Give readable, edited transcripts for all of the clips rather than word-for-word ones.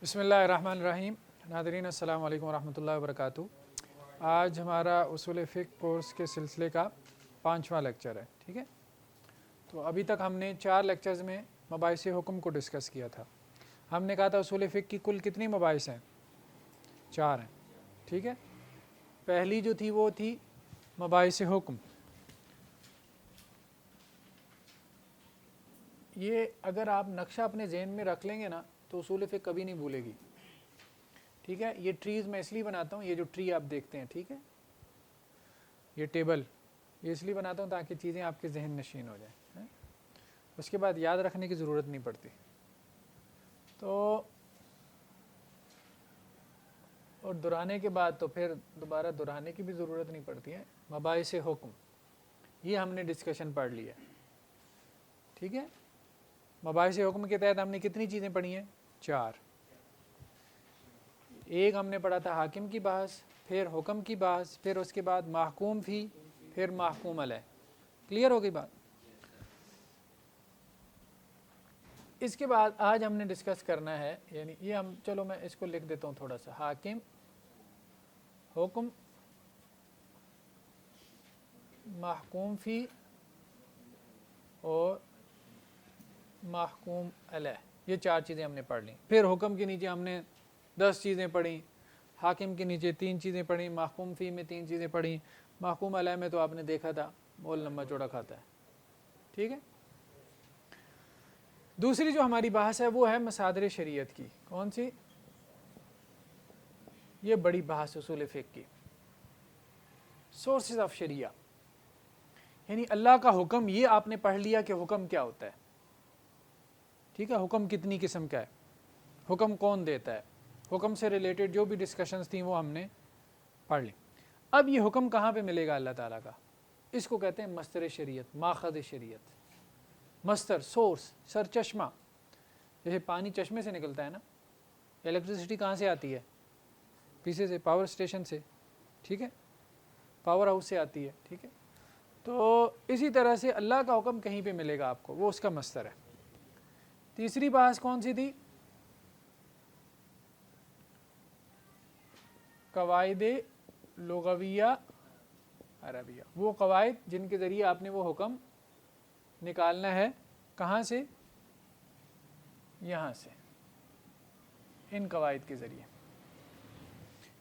بسم اللہ الرحمن الرحیم. ناظرین السلام علیکم ورحمۃ اللہ وبرکاتہ. آج ہمارا اصول فقہ کورس کے سلسلے کا 5واں لیکچر ہے. ٹھیک ہے, تو ابھی تک ہم نے 4 لیکچرز میں مباحث حکم کو ڈسکس کیا تھا. ہم نے کہا تھا اصول فقہ کی کل کتنی مباحث ہیں؟ 4 ہیں. ٹھیک ہے, پہلی جو تھی وہ تھی مباحث حکم. یہ اگر آپ نقشہ اپنے ذہن میں رکھ لیں گے نا تو اصول فقہ کبھی نہیں بھولے گی. ٹھیک ہے, یہ ٹریز میں اس لیے بناتا ہوں, یہ جو ٹری آپ دیکھتے ہیں, ٹھیک ہے, یہ ٹیبل یہ اس لیے بناتا ہوں تاکہ چیزیں آپ کے ذہن نشین ہو جائیں, اس کے بعد یاد رکھنے کی ضرورت نہیں پڑتی. تو اور دہرانے کے بعد تو پھر دوبارہ دہرانے کی بھی ضرورت نہیں پڑتی ہے. مباحث حکم یہ ہم نے ڈسکشن پڑھ لی ہے. ٹھیک ہے, مباحث حکم کے تحت ہم نے کتنی چیزیں پڑھی ہیں؟ 4. ایک ہم نے پڑھا تھا حاکم کی بحث, پھر حکم کی بحث, پھر اس کے بعد محکوم فی, پھر محکوم علیہ. کلیئر ہو گئی بات؟ اس کے بعد آج ہم نے ڈسکس کرنا ہے, یعنی یہ ہم چلو میں اس کو لکھ دیتا ہوں تھوڑا سا. حاکم, حکم, محکوم فی اور محکوم علیہ, یہ 4 چیزیں ہم نے پڑھ لیں. پھر حکم کے نیچے ہم نے 10 چیزیں پڑھیں, حاکم کے نیچے 3 چیزیں پڑھیں, محکوم فی میں 3 چیزیں پڑھیں, محکوم علیہ میں تو آپ نے دیکھا تھا مول لمبا چوڑا کھاتا ہے. ٹھیک ہے, دوسری جو ہماری بحث ہے وہ ہے مصادر شریعت کی. کون سی؟ یہ بڑی بحث اصول فقہ کی, سورسز آف شریعہ. یعنی اللہ کا حکم, یہ آپ نے پڑھ لیا کہ حکم کیا ہوتا ہے. ٹھیک ہے, حکم کتنی قسم کا ہے, حکم کون دیتا ہے, حکم سے ریلیٹڈ جو بھی ڈسکشنز تھیں وہ ہم نے پڑھ لی. اب یہ حکم کہاں پہ ملے گا اللہ تعالیٰ کا؟ اس کو کہتے ہیں مصدر شریعت, ماخذ شریعت. مصدر, سورس, سر چشمہ. جیسے پانی چشمے سے نکلتا ہے نا, الیکٹریسٹی کہاں سے آتی ہے؟ پیچھے سے, پاور اسٹیشن سے. ٹھیک ہے, پاور ہاؤس سے آتی ہے. ٹھیک ہے, تو اسی طرح سے اللہ کا حکم کہیں پہ ملے گا آپ کو, وہ اس کا مصدر ہے. تیسری بحث کون سی تھی؟ قواعد لغویہ عربیہ. وہ قواعد جن کے ذریعے آپ نے وہ حکم نکالنا ہے. کہاں سے؟ یہاں سے, ان قواعد کے ذریعے.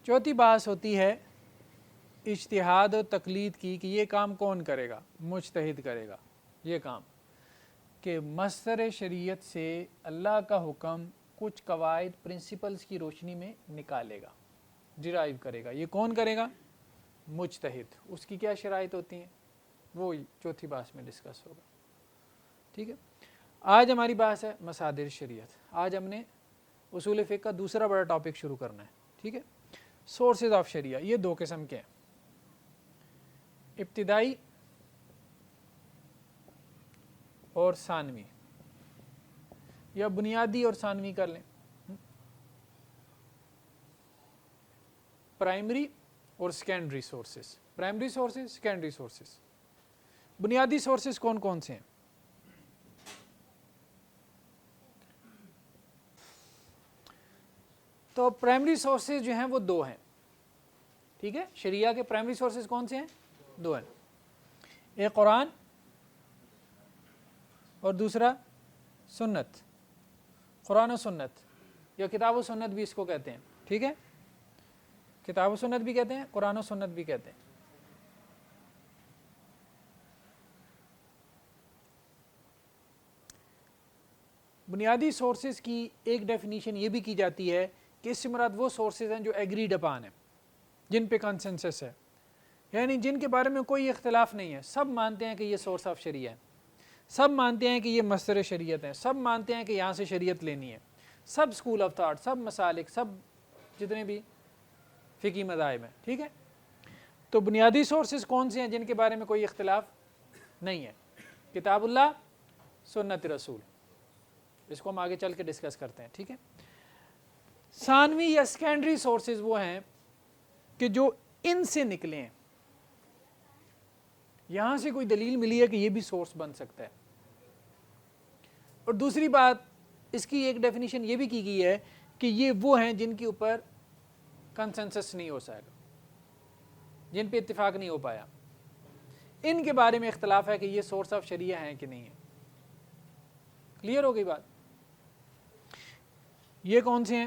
چوتھی بحث ہوتی ہے اجتہاد و تقلید کی, کہ یہ کام کون کرے گا؟ مجتہد کرے گا یہ کام, کہ مصدر شریعت سے اللہ کا حکم کچھ قواعد پرنسپلز کی روشنی میں نکالے گا, ڈرائیو کرے گا. یہ کون کرے گا؟ مجتہد. اس کی کیا شرائط ہوتی ہیں وہ چوتھی بحث میں ڈسکس ہوگا. ٹھیک ہے, آج ہماری بحث ہے مصادر شریعت. آج ہم نے اصول فقہ کا دوسرا بڑا ٹاپک شروع کرنا ہے. ٹھیک ہے, سورسز آف شریعہ. یہ 2 قسم کے ہیں, ابتدائی اور ثانوی, یا بنیادی اور ثانوی کر لیں. پرائمری اور secondary sources. Primary sources, secondary sources. بنیادی سورسز کون کون سے ہیں؟ تو پرائمری سورسز جو ہیں وہ 2 ہیں. ٹھیک ہے, شریعہ کے پرائمری سورسز کون سے ہیں؟ 2 ہیں. ایک قرآن اور دوسرا سنت. قرآن و سنت, یا کتاب و سنت بھی اس کو کہتے ہیں. ٹھیک ہے, کتاب و سنت بھی کہتے ہیں, قرآن و سنت بھی کہتے ہیں. بنیادی سورسز کی ایک ڈیفینیشن یہ بھی کی جاتی ہے کہ اس سے مراد وہ سورسز ہیں جو ایگریڈ اپان ہیں, جن پہ کنسنسس ہے, یعنی جن کے بارے میں کوئی اختلاف نہیں ہے. سب مانتے ہیں کہ یہ سورس آف شریعہ ہے, سب مانتے ہیں کہ یہ مصدر شریعت ہے, سب مانتے ہیں کہ یہاں سے شریعت لینی ہے. سب اسکول آف تھاٹ, سب مسالک, سب جتنے بھی فقہی مذاہب ہیں. ٹھیک ہے, تو بنیادی سورسز کون سے ہیں جن کے بارے میں کوئی اختلاف نہیں ہے؟ کتاب اللہ, سنت رسول. اس کو ہم آگے چل کے ڈسکس کرتے ہیں. ٹھیک ہے, ثانوی یا سیکنڈری سورسز وہ ہیں کہ جو ان سے نکلے ہیں, یہاں سے کوئی دلیل ملی ہے کہ یہ بھی سورس بن سکتا ہے. اور دوسری بات اس کی ایک ڈیفینیشن یہ بھی کی گئی ہے کہ یہ وہ ہیں جن کے اوپر کنسنسس نہیں ہو سکا، جن پہ اتفاق نہیں ہو پایا، ان کے بارے میں اختلاف ہے کہ یہ سورس آف شریعہ ہیں کہ نہیں ہیں. کلیئر ہو گئی بات؟ یہ کون سے ہیں؟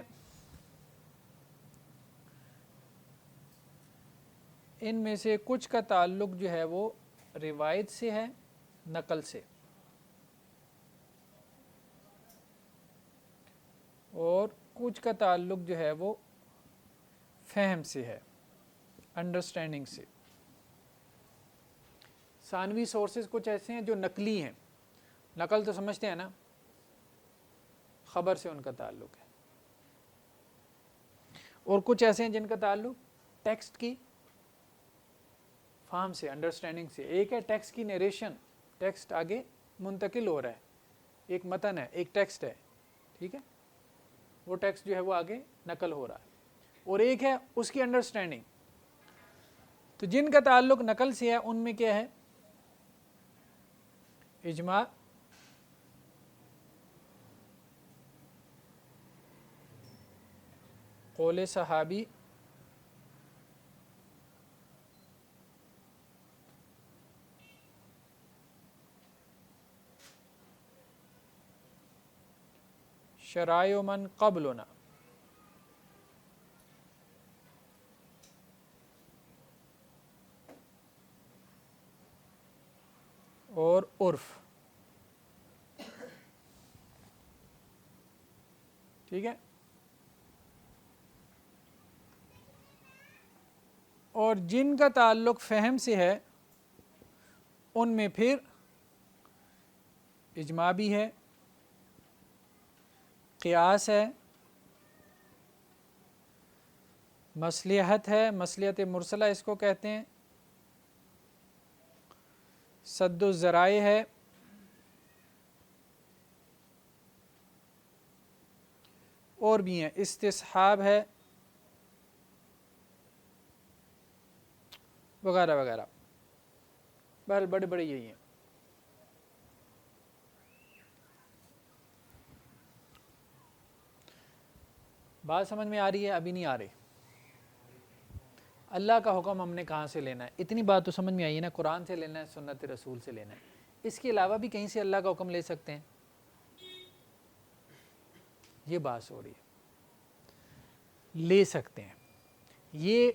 ان میں سے کچھ کا تعلق جو ہے وہ روایت سے ہے، نقل سے، اور کچھ کا تعلق جو ہے وہ فہم سے ہے، انڈرسٹینڈنگ سے. ثانوی سورسز کچھ ایسے ہیں جو نقلی ہیں، نقل تو سمجھتے ہیں نا، خبر سے ان کا تعلق ہے. اور کچھ ایسے ہیں جن کا تعلق ٹیکسٹ کی فہم سے، انڈرسٹینڈنگ سے. ایک ہے ٹیکسٹ کی نیریشن، ٹیکسٹ آگے منتقل ہو رہا ہے، ایک متن ہے، ایک ٹیکسٹ ہے، ٹھیک ہے، وہ ٹیکسٹ جو ہے وہ آگے نقل ہو رہا ہے. اور ایک ہے اس کی انڈرسٹینڈنگ. تو جن کا تعلق نقل سے ہے ان میں کیا ہے؟ اجماع، قول صحابی، شرائع من قبلنا، اور عرف. ٹھیک ہے. اور جن کا تعلق فہم سے ہے ان میں پھر اجماع بھی ہے، قیاس ہے، مصلحت ہے، مصلحت مرسلہ اس کو کہتے ہیں، سد الذرائع ہے، اور بھی ہیں، استصحاب ہے، وغیرہ وغیرہ. بہرحال بڑے بڑے یہی ہیں. بات سمجھ میں آ رہی ہے؟ ابھی نہیں آ رہی؟ اللہ کا حکم ہم نے کہاں سے لینا ہے؟ اتنی بات تو سمجھ میں آئی ہے نا، قرآن سے لینا ہے، سنت رسول سے لینا ہے. اس کے علاوہ بھی کہیں سے اللہ کا حکم لے سکتے ہیں؟ یہ بات ہو رہی ہے. لے سکتے ہیں. یہ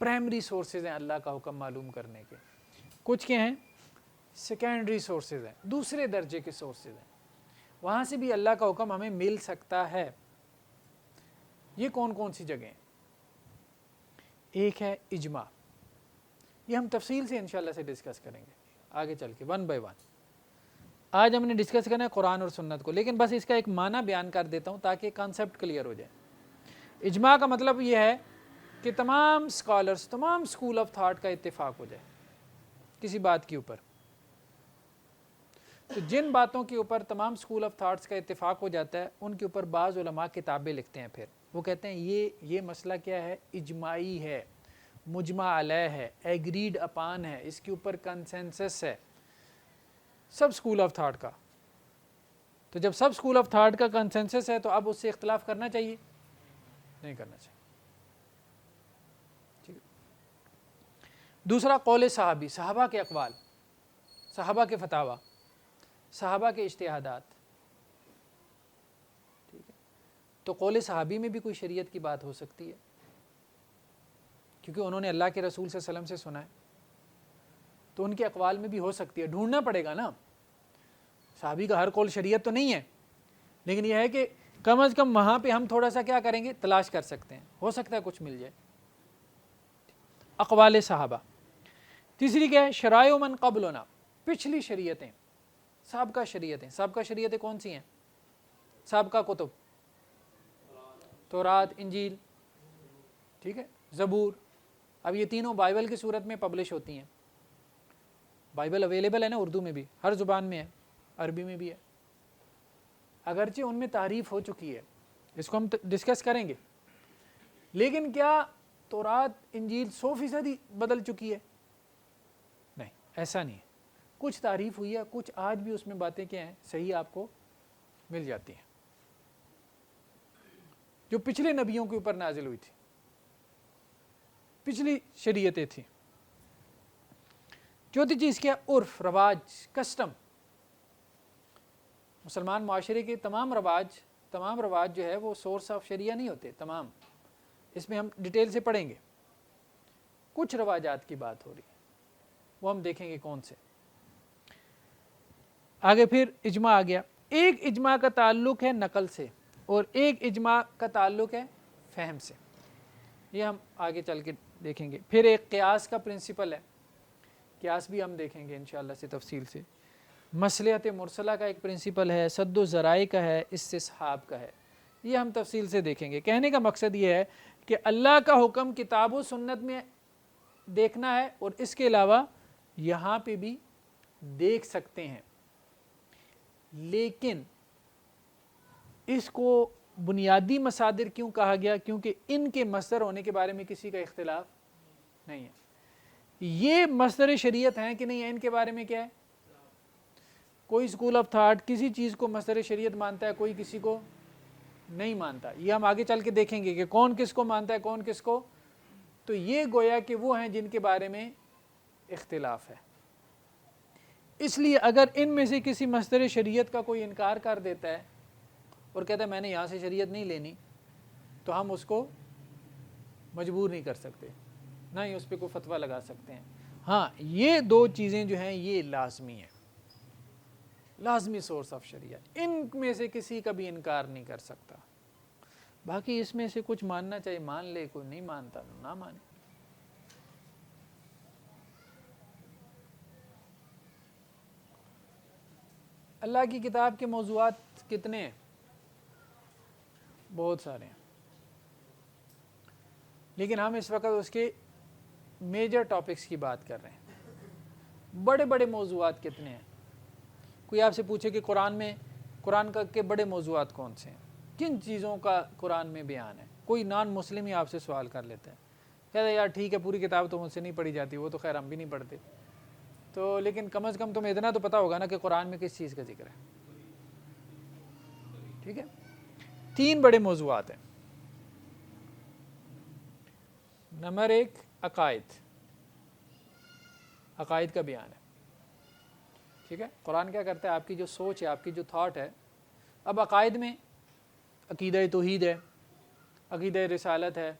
پرائمری سورسز ہیں اللہ کا حکم معلوم کرنے کے. کچھ کیا ہیں؟ سیکنڈری سورسز ہیں، دوسرے درجے کے سورسز ہیں، وہاں سے بھی اللہ کا حکم ہمیں مل سکتا ہے. یہ کون کون سی جگہیں ہیں؟ ایک ہے اجماع، یہ ہم تفصیل سے انشاءاللہ سے ڈسکس کریں گے آگے چل کے، ون بائی ون. آج ہم نے ڈسکس کرنا ہے قرآن اور سنت کو، لیکن بس اس کا ایک معنی بیان کر دیتا ہوں تاکہ کانسیپٹ کلیئر ہو جائے. اجماع کا مطلب یہ ہے کہ تمام سکالرز، تمام اسکول آف تھاٹ کا اتفاق ہو جائے کسی بات کے اوپر. تو جن باتوں کے اوپر تمام اسکول آف تھاٹس کا اتفاق ہو جاتا ہے ان کے اوپر بعض علماء کتابیں لکھتے ہیں. پھر وہ کہتے ہیں یہ مسئلہ کیا ہے؟ اجماعی ہے، مجمع علیہ ہے، ایگریڈ اپان ہے، اس کے اوپر کنسنسس ہے سب اسکول آف تھاٹ کا. تو جب سب اسکول آف تھاٹ کا کنسنسس ہے تو اب اس سے اختلاف کرنا چاہیے؟ نہیں کرنا چاہیے. ٹھیک ہے. دوسرا قول صحابی، صحابہ کے اقوال، صحابہ کے فتاوی، صحابہ کے اجتہادات. ٹھیک ہے. تو قول صحابی میں بھی کوئی شریعت کی بات ہو سکتی ہے کیونکہ انہوں نے اللہ کے رسول صلی اللہ علیہ وسلم سے سنا ہے، تو ان کے اقوال میں بھی ہو سکتی ہے. ڈھونڈنا پڑے گا نا، صحابی کا ہر قول شریعت تو نہیں ہے، لیکن یہ ہے کہ کم از کم وہاں پہ ہم تھوڑا سا کیا کریں گے؟ تلاش کر سکتے ہیں، ہو سکتا ہے کچھ مل جائے. اقوال صحابہ. تیسری کیا ہے؟ شرائع من قبلنا، پچھلی شریعتیں، سابقہ شریعتیں. سابقہ شریعتیں کون سی ہیں؟ سابقہ کتب، تورات، انجیل، ٹھیک ہے، زبور. اب یہ تینوں بائبل کی صورت میں پبلش ہوتی ہیں. بائبل اویلیبل ہے نا اردو میں بھی، ہر زبان میں ہے، عربی میں بھی ہے، اگرچہ ان میں تعریف ہو چکی ہے، اس کو ہم ڈسکس کریں گے. لیکن کیا تورات انجیل 100% بدل چکی ہے؟ نہیں، ایسا نہیں ہے. کچھ تعریف ہوئی ہے، کچھ آج بھی اس میں باتیں کیا ہیں؟ صحیح آپ کو مل جاتی ہیں. جو پچھلے نبیوں کے اوپر نازل ہوئی تھی، پچھلی شریعتیں تھیں۔ چوتھی چیز کیا؟ عرف، رواج، کسٹم۔ مسلمان معاشرے کے تمام رواج جو ہے وہ سورس آف شریعہ نہیں ہوتے تمام، اس میں ہم ڈیٹیل سے پڑھیں گے۔ کچھ رواجات کی بات ہو رہی ہے، وہ ہم دیکھیں گے کون سے۔ آگے پھر اجماع آ گیا۔ ایک اجماع کا تعلق ہے نقل سے اور ایک اجماع کا تعلق ہے فہم سے، یہ ہم آگے چل کے دیکھیں گے۔ پھر ایک قیاس کا پرنسپل ہے، قیاس بھی ہم دیکھیں گے انشاءاللہ سے تفصیل سے۔ مصلحت مرسلہ کا ایک پرنسپل ہے، سد و ذرائع کا ہے، استصحاب کا ہے، یہ ہم تفصیل سے دیکھیں گے۔ کہنے کا مقصد یہ ہے کہ اللہ کا حکم کتاب و سنت میں دیکھنا ہے اور اس کے علاوہ یہاں پہ بھی دیکھ سکتے ہیں، لیکن اس کو بنیادی مصادر کیوں کہا گیا؟ کیونکہ ان کے مصدر ہونے کے بارے میں کسی کا اختلاف نہیں ہے۔ یہ مصدر شریعت ہیں کہ نہیں ہے، ان کے بارے میں کیا ہے؟ کوئی اسکول آف تھاٹ کسی چیز کو مصدر شریعت مانتا ہے، کوئی کسی کو نہیں مانتا۔ یہ ہم آگے چل کے دیکھیں گے کہ کون کس کو مانتا ہے، کون کس کو۔ تو یہ گویا کہ وہ ہیں جن کے بارے میں اختلاف ہے۔ اس لیے اگر ان میں سے کسی مصدر شریعت کا کوئی انکار کر دیتا ہے اور کہتا ہے میں نے یہاں سے شریعت نہیں لینی، تو ہم اس کو مجبور نہیں کر سکتے، نہ ہی اس پہ کوئی فتویٰ لگا سکتے ہیں۔ ہاں، یہ دو چیزیں جو ہیں یہ لازمی ہیں، لازمی سورس آف شریعت، ان میں سے کسی کا بھی انکار نہیں کر سکتا۔ باقی اس میں سے کچھ ماننا چاہیے مان لے، کوئی نہیں مانتا نہ مانے۔ اللہ کی کتاب کے موضوعات کتنے ہیں؟ بہت سارے ہیں، لیکن ہم اس وقت اس کے میجر ٹاپکس کی بات کر رہے ہیں۔ بڑے بڑے موضوعات کتنے ہیں؟ کوئی آپ سے پوچھے کہ قرآن کے بڑے موضوعات کون سے ہیں، کن چیزوں کا قرآن میں بیان ہے، کوئی نان مسلم ہی آپ سے سوال کر لیتا ہے، کہتا ہے یار ٹھیک ہے پوری کتاب تو مجھ سے نہیں پڑھی جاتی، وہ تو خیر ہم بھی نہیں پڑھتے، تو لیکن کم از کم تمہیں اتنا تو پتہ ہوگا نا کہ قرآن میں کس چیز کا ذکر ہے۔ ٹھیک ہے، 3 بڑے موضوعات ہیں۔ نمبر 1 عقائد کا بیان ہے۔ ٹھیک ہے، قرآن کیا کرتا ہے؟ آپ کی جو سوچ ہے، آپ کی جو تھاٹ ہے، اب عقائد میں عقیدہ توحید ہے، عقیدہ رسالت ہے،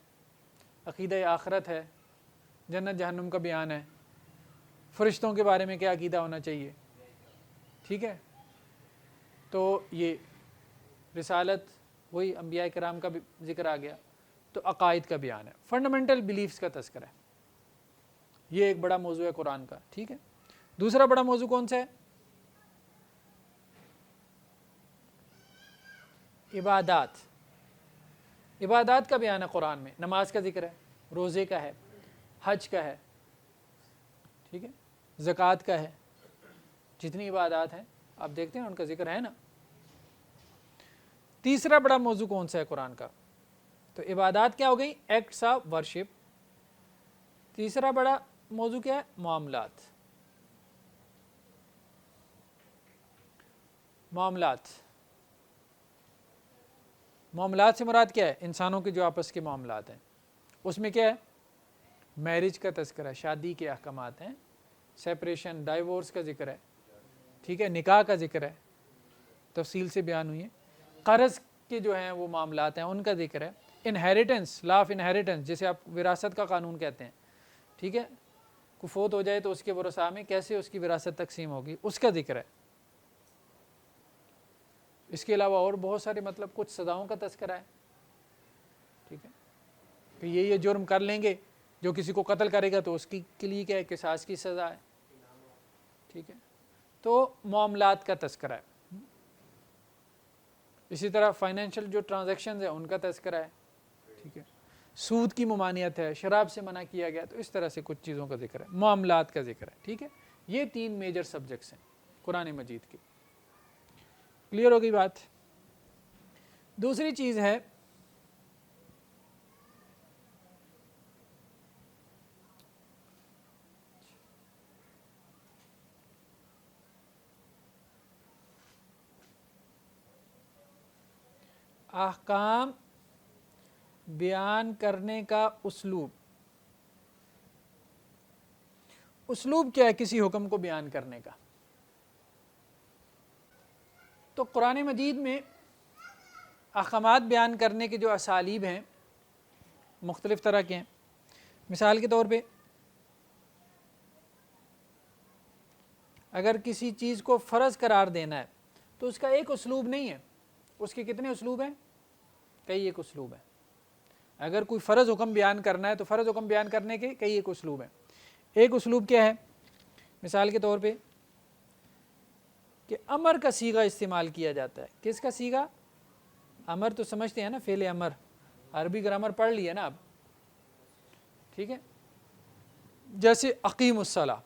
عقیدہ آخرت ہے، جنت جہنم کا بیان ہے، فرشتوں کے بارے میں کیا عقیدہ ہونا چاہیے۔ ٹھیک ہے، تو یہ رسالت، وہی انبیاء کرام کا بھی ذکر آ گیا، تو عقائد کا بیان ہے، فنڈامنٹل بیلیفز کا تذکرہ ہے، یہ ایک بڑا موضوع ہے قرآن کا۔ ٹھیک ہے، دوسرا بڑا موضوع کون سا ہے؟ عبادات کا بیان ہے قرآن میں، نماز کا ذکر ہے، روزے کا ہے، حج کا ہے، ٹھیک ہے، زکوٰۃ کا ہے، جتنی عبادات ہیں آپ دیکھتے ہیں ان کا ذکر ہے نا۔ تیسرا بڑا موضوع کون سا ہے قرآن کا؟ تو عبادات کیا ہو گئی؟ Acts of worship. تیسرا بڑا موضوع کیا ہے؟ معاملات سے مراد کیا ہے؟ انسانوں کے جو آپس کے معاملات ہیں، اس میں کیا ہے؟ میرج کا تذکرہ ہے، شادی کے احکامات ہیں، سیپریشن، ڈائیورس کا ذکر ہے، ٹھیک ہے، نکاح کا ذکر ہے، تفصیل سے بیان ہوئی ہے، قرض کے جو ہیں وہ معاملات ہیں ان کا ذکر ہے، انہیریٹنس، لا آف انہیریٹنس جسے آپ وراثت کا قانون کہتے ہیں، ٹھیک ہے، کوئی فوت ہو جائے تو اس کے ورثاء میں کیسے اس کی وراثت تقسیم ہوگی، اس کا ذکر ہے۔ اس کے علاوہ اور بہت سارے مطلب کچھ سزاؤں کا تذکرہ ہے، ٹھیک ہے، کہ یہ جرم کر لیں گے، جو کسی کو قتل کرے گا تو اس کی کے لیے کیا ہے؟ قصاص کی سزا ہے، ٹھیک ہے، تو معاملات کا تذکرہ ہے۔ اسی طرح فائنینشیل جو ٹرانزیکشنز ہیں ان کا تذکرہ ہے، ٹھیک ہے، سود کی ممانعت ہے، شراب سے منع کیا گیا، تو اس طرح سے کچھ چیزوں کا ذکر ہے، معاملات کا ذکر ہے، ٹھیک ہے۔ یہ 3 میجر سبجیکٹس ہیں قرآن مجید کے۔ کلیئر ہوگی بات؟ دوسری چیز ہے احکام بیان کرنے کا اسلوب، اسلوب کیا ہے کسی حکم کو بیان کرنے کا؟ تو قرآن مجید میں احکامات بیان کرنے کے جو اسالیب ہیں مختلف طرح کے ہیں۔ مثال کے طور پہ اگر کسی چیز کو فرض قرار دینا ہے تو اس کا ایک اسلوب نہیں ہے، اس کے کتنے اسلوب ہیں؟ کئی ایک اسلوب ہیں۔ اگر کوئی فرض حکم بیان کرنا ہے تو فرض حکم بیان کرنے کے کئی ایک اسلوب ہیں۔ ایک اسلوب کیا ہے؟ مثال کے طور پہ کہ امر کا صیغہ استعمال کیا جاتا ہے۔ کس کا صیغہ؟ امر تو سمجھتے ہیں نا، فعل امر، عربی گرامر پڑھ لیا نا آپ، ٹھیک ہے؟ جیسے اقیم الصلاۃ،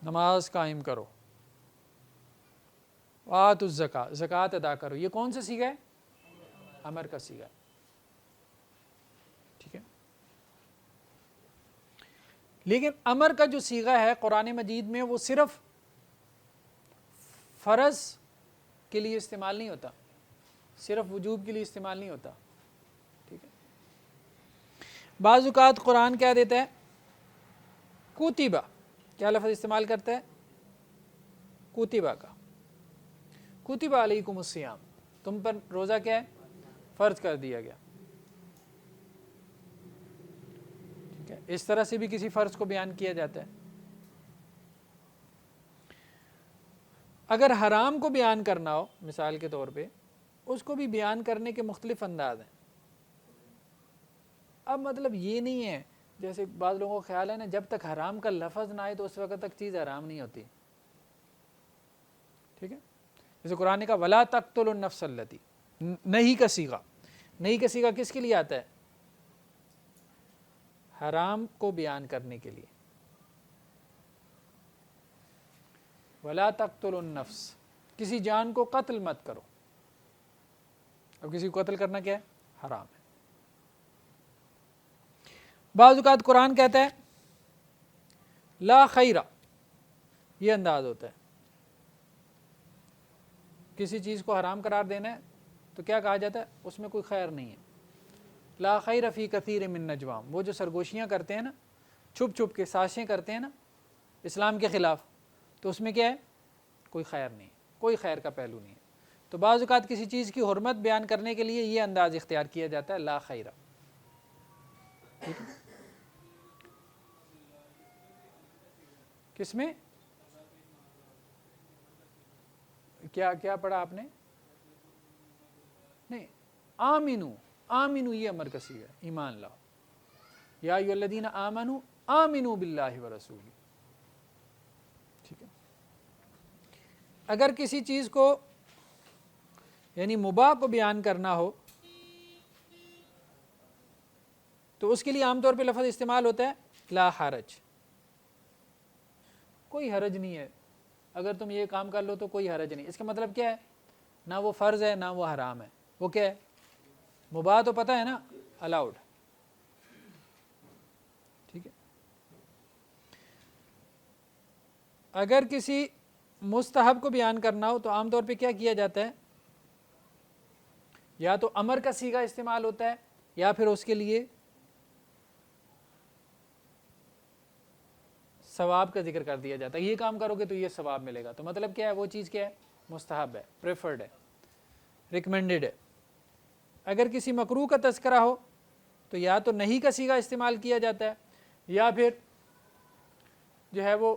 نماز قائم کرو، وآتوا الزکاۃ، زکوٰۃ ادا کرو، یہ کون سا صیغہ ہے؟ امر کا صیغہ ہے، ٹھیک ہے؟ لیکن امر کا جو صیغہ ہے قرآن مجید میں وہ صرف فرض کے لیے استعمال نہیں ہوتا، صرف وجوب کے لیے استعمال نہیں ہوتا، ٹھیک ہے؟ بعض اوقات قرآن کیا دیتا ہے؟ کتبہ، کیا لفظ استعمال کرتا ہے؟ کتبہ کا، کتب علیکم الصیام، تم پر روزہ کیا ہے؟ فرض کر دیا گیا، ٹھیک ہے؟ اس طرح سے بھی کسی فرض کو بیان کیا جاتا ہے۔ اگر حرام کو بیان کرنا ہو مثال کے طور پہ، اس کو بھی بیان کرنے کے مختلف انداز ہیں۔ اب مطلب یہ نہیں ہے جیسے بعض لوگوں کا خیال ہے نا، جب تک حرام کا لفظ نہ آئے تو اس وقت تک چیز حرام نہیں ہوتی، ٹھیک ہے؟ جیسے قرآن کا وَلَا تَقْتُلُوا النَّفْسَ الَّتِي، نہیں کا صیغہ، نہیں کا صیغہ کس کے لیے آتا ہے؟ حرام کو بیان کرنے کے لیے۔ وَلَا تَقْتُلُوا النَّفْسَ، کسی جان کو قتل مت کرو۔ اب کسی کو قتل کرنا کیا ہے؟ حرام ہے۔ بعض اوقات قرآن کہتا ہے لا خیر، یہ انداز ہوتا ہے، کسی چیز کو حرام قرار دینا ہے تو کیا کہا جاتا ہے؟ اس میں کوئی خیر نہیں ہے۔ لا خیر فی کثیر من نجواہم، وہ جو سرگوشیاں کرتے ہیں نا، چھپ چھپ کے سازشیں کرتے ہیں نا اسلام کے خلاف، تو اس میں کیا ہے؟ کوئی خیر نہیں، کوئی خیر کا پہلو نہیں ہے۔ تو بعض اوقات کسی چیز کی حرمت بیان کرنے کے لیے یہ انداز اختیار کیا جاتا ہے لا خیر، ٹھیک ہے؟ کس میں؟ کیا پڑھا آپ نے؟ نہیں، آمنو، آمنو یہ امر کا صیغہ ہے، ایمان لاؤ، یا ایھا الذین آمنوا آمنوا باللہ ورسولہ، ٹھیک ہے؟ اگر کسی چیز کو یعنی مباح کو بیان کرنا ہو تو اس کے لیے عام طور پہ لفظ استعمال ہوتا ہے لا حرج، کوئی حرج نہیں ہے، اگر تم یہ کام کر لو تو کوئی حرج نہیں۔ اس کا مطلب کیا ہے؟ نہ وہ فرض ہے نہ وہ حرام ہے، وہ کیا ہے؟ مباح تو پتہ ہے نا، الاؤڈ، ٹھیک ہے؟ اگر کسی مستحب کو بیان کرنا ہو تو عام طور پہ کیا کیا جاتا ہے؟ یا تو امر کا صیغہ استعمال ہوتا ہے یا پھر اس کے لیے ثواب کا ذکر کر دیا جاتا ہے، یہ کام کرو گے تو یہ ثواب ملے گا۔ تو مطلب کیا ہے؟ وہ چیز کیا ہے؟ مستحب ہے، پریفرڈ ہے، ریکمینڈڈ ہے۔ اگر کسی مکروہ کا تذکرہ ہو تو یا تو نہیں کا صیغہ استعمال کیا جاتا ہے یا پھر جو ہے وہ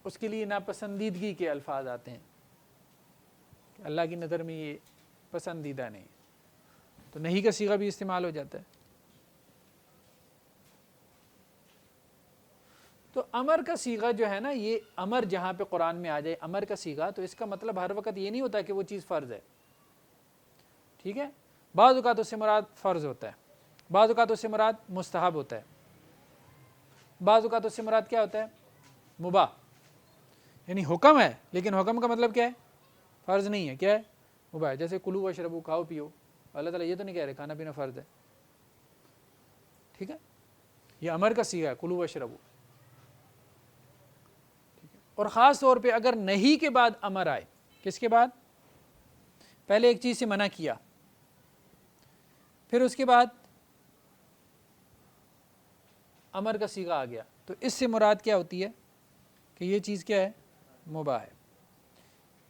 اس کے لیے ناپسندیدگی کے الفاظ آتے ہیں، اللہ کی نظر میں یہ پسندیدہ نہیں، تو نہیں کا صیغہ بھی استعمال ہو جاتا ہے۔ تو امر کا صیغہ جو ہے نا، یہ امر جہاں پہ قرآن میں آ جائے امر کا صیغہ، تو اس کا مطلب ہر وقت یہ نہیں ہوتا کہ وہ چیز فرض ہے، ٹھیک ہے؟ بعض اوقات اس سے مراد فرض ہوتا ہے، بعض اوقات اس سے مراد مستحب ہوتا ہے، بعض اوقات اس سے مراد کیا ہوتا ہے؟ مباح، یعنی حکم ہے لیکن حکم کا مطلب کیا ہے؟ فرض نہیں ہے، کیا ہے؟ مباح ہے۔ جیسے کلو واشربو، کھاؤ پیو، اللہ تعالیٰ یہ تو نہیں کہہ رہے کھانا پینا فرض ہے، ٹھیک ہے؟ یہ امر کا صیغہ ہے، کلو واشربو، اور خاص طور پہ اگر نہیں کے بعد امر آئے، کس کے بعد؟ پہلے ایک چیز سے منع کیا، پھر اس کے بعد امر کا صیغہ آ گیا، تو اس سے مراد کیا ہوتی ہے کہ یہ چیز کیا ہے؟ مباح ہے۔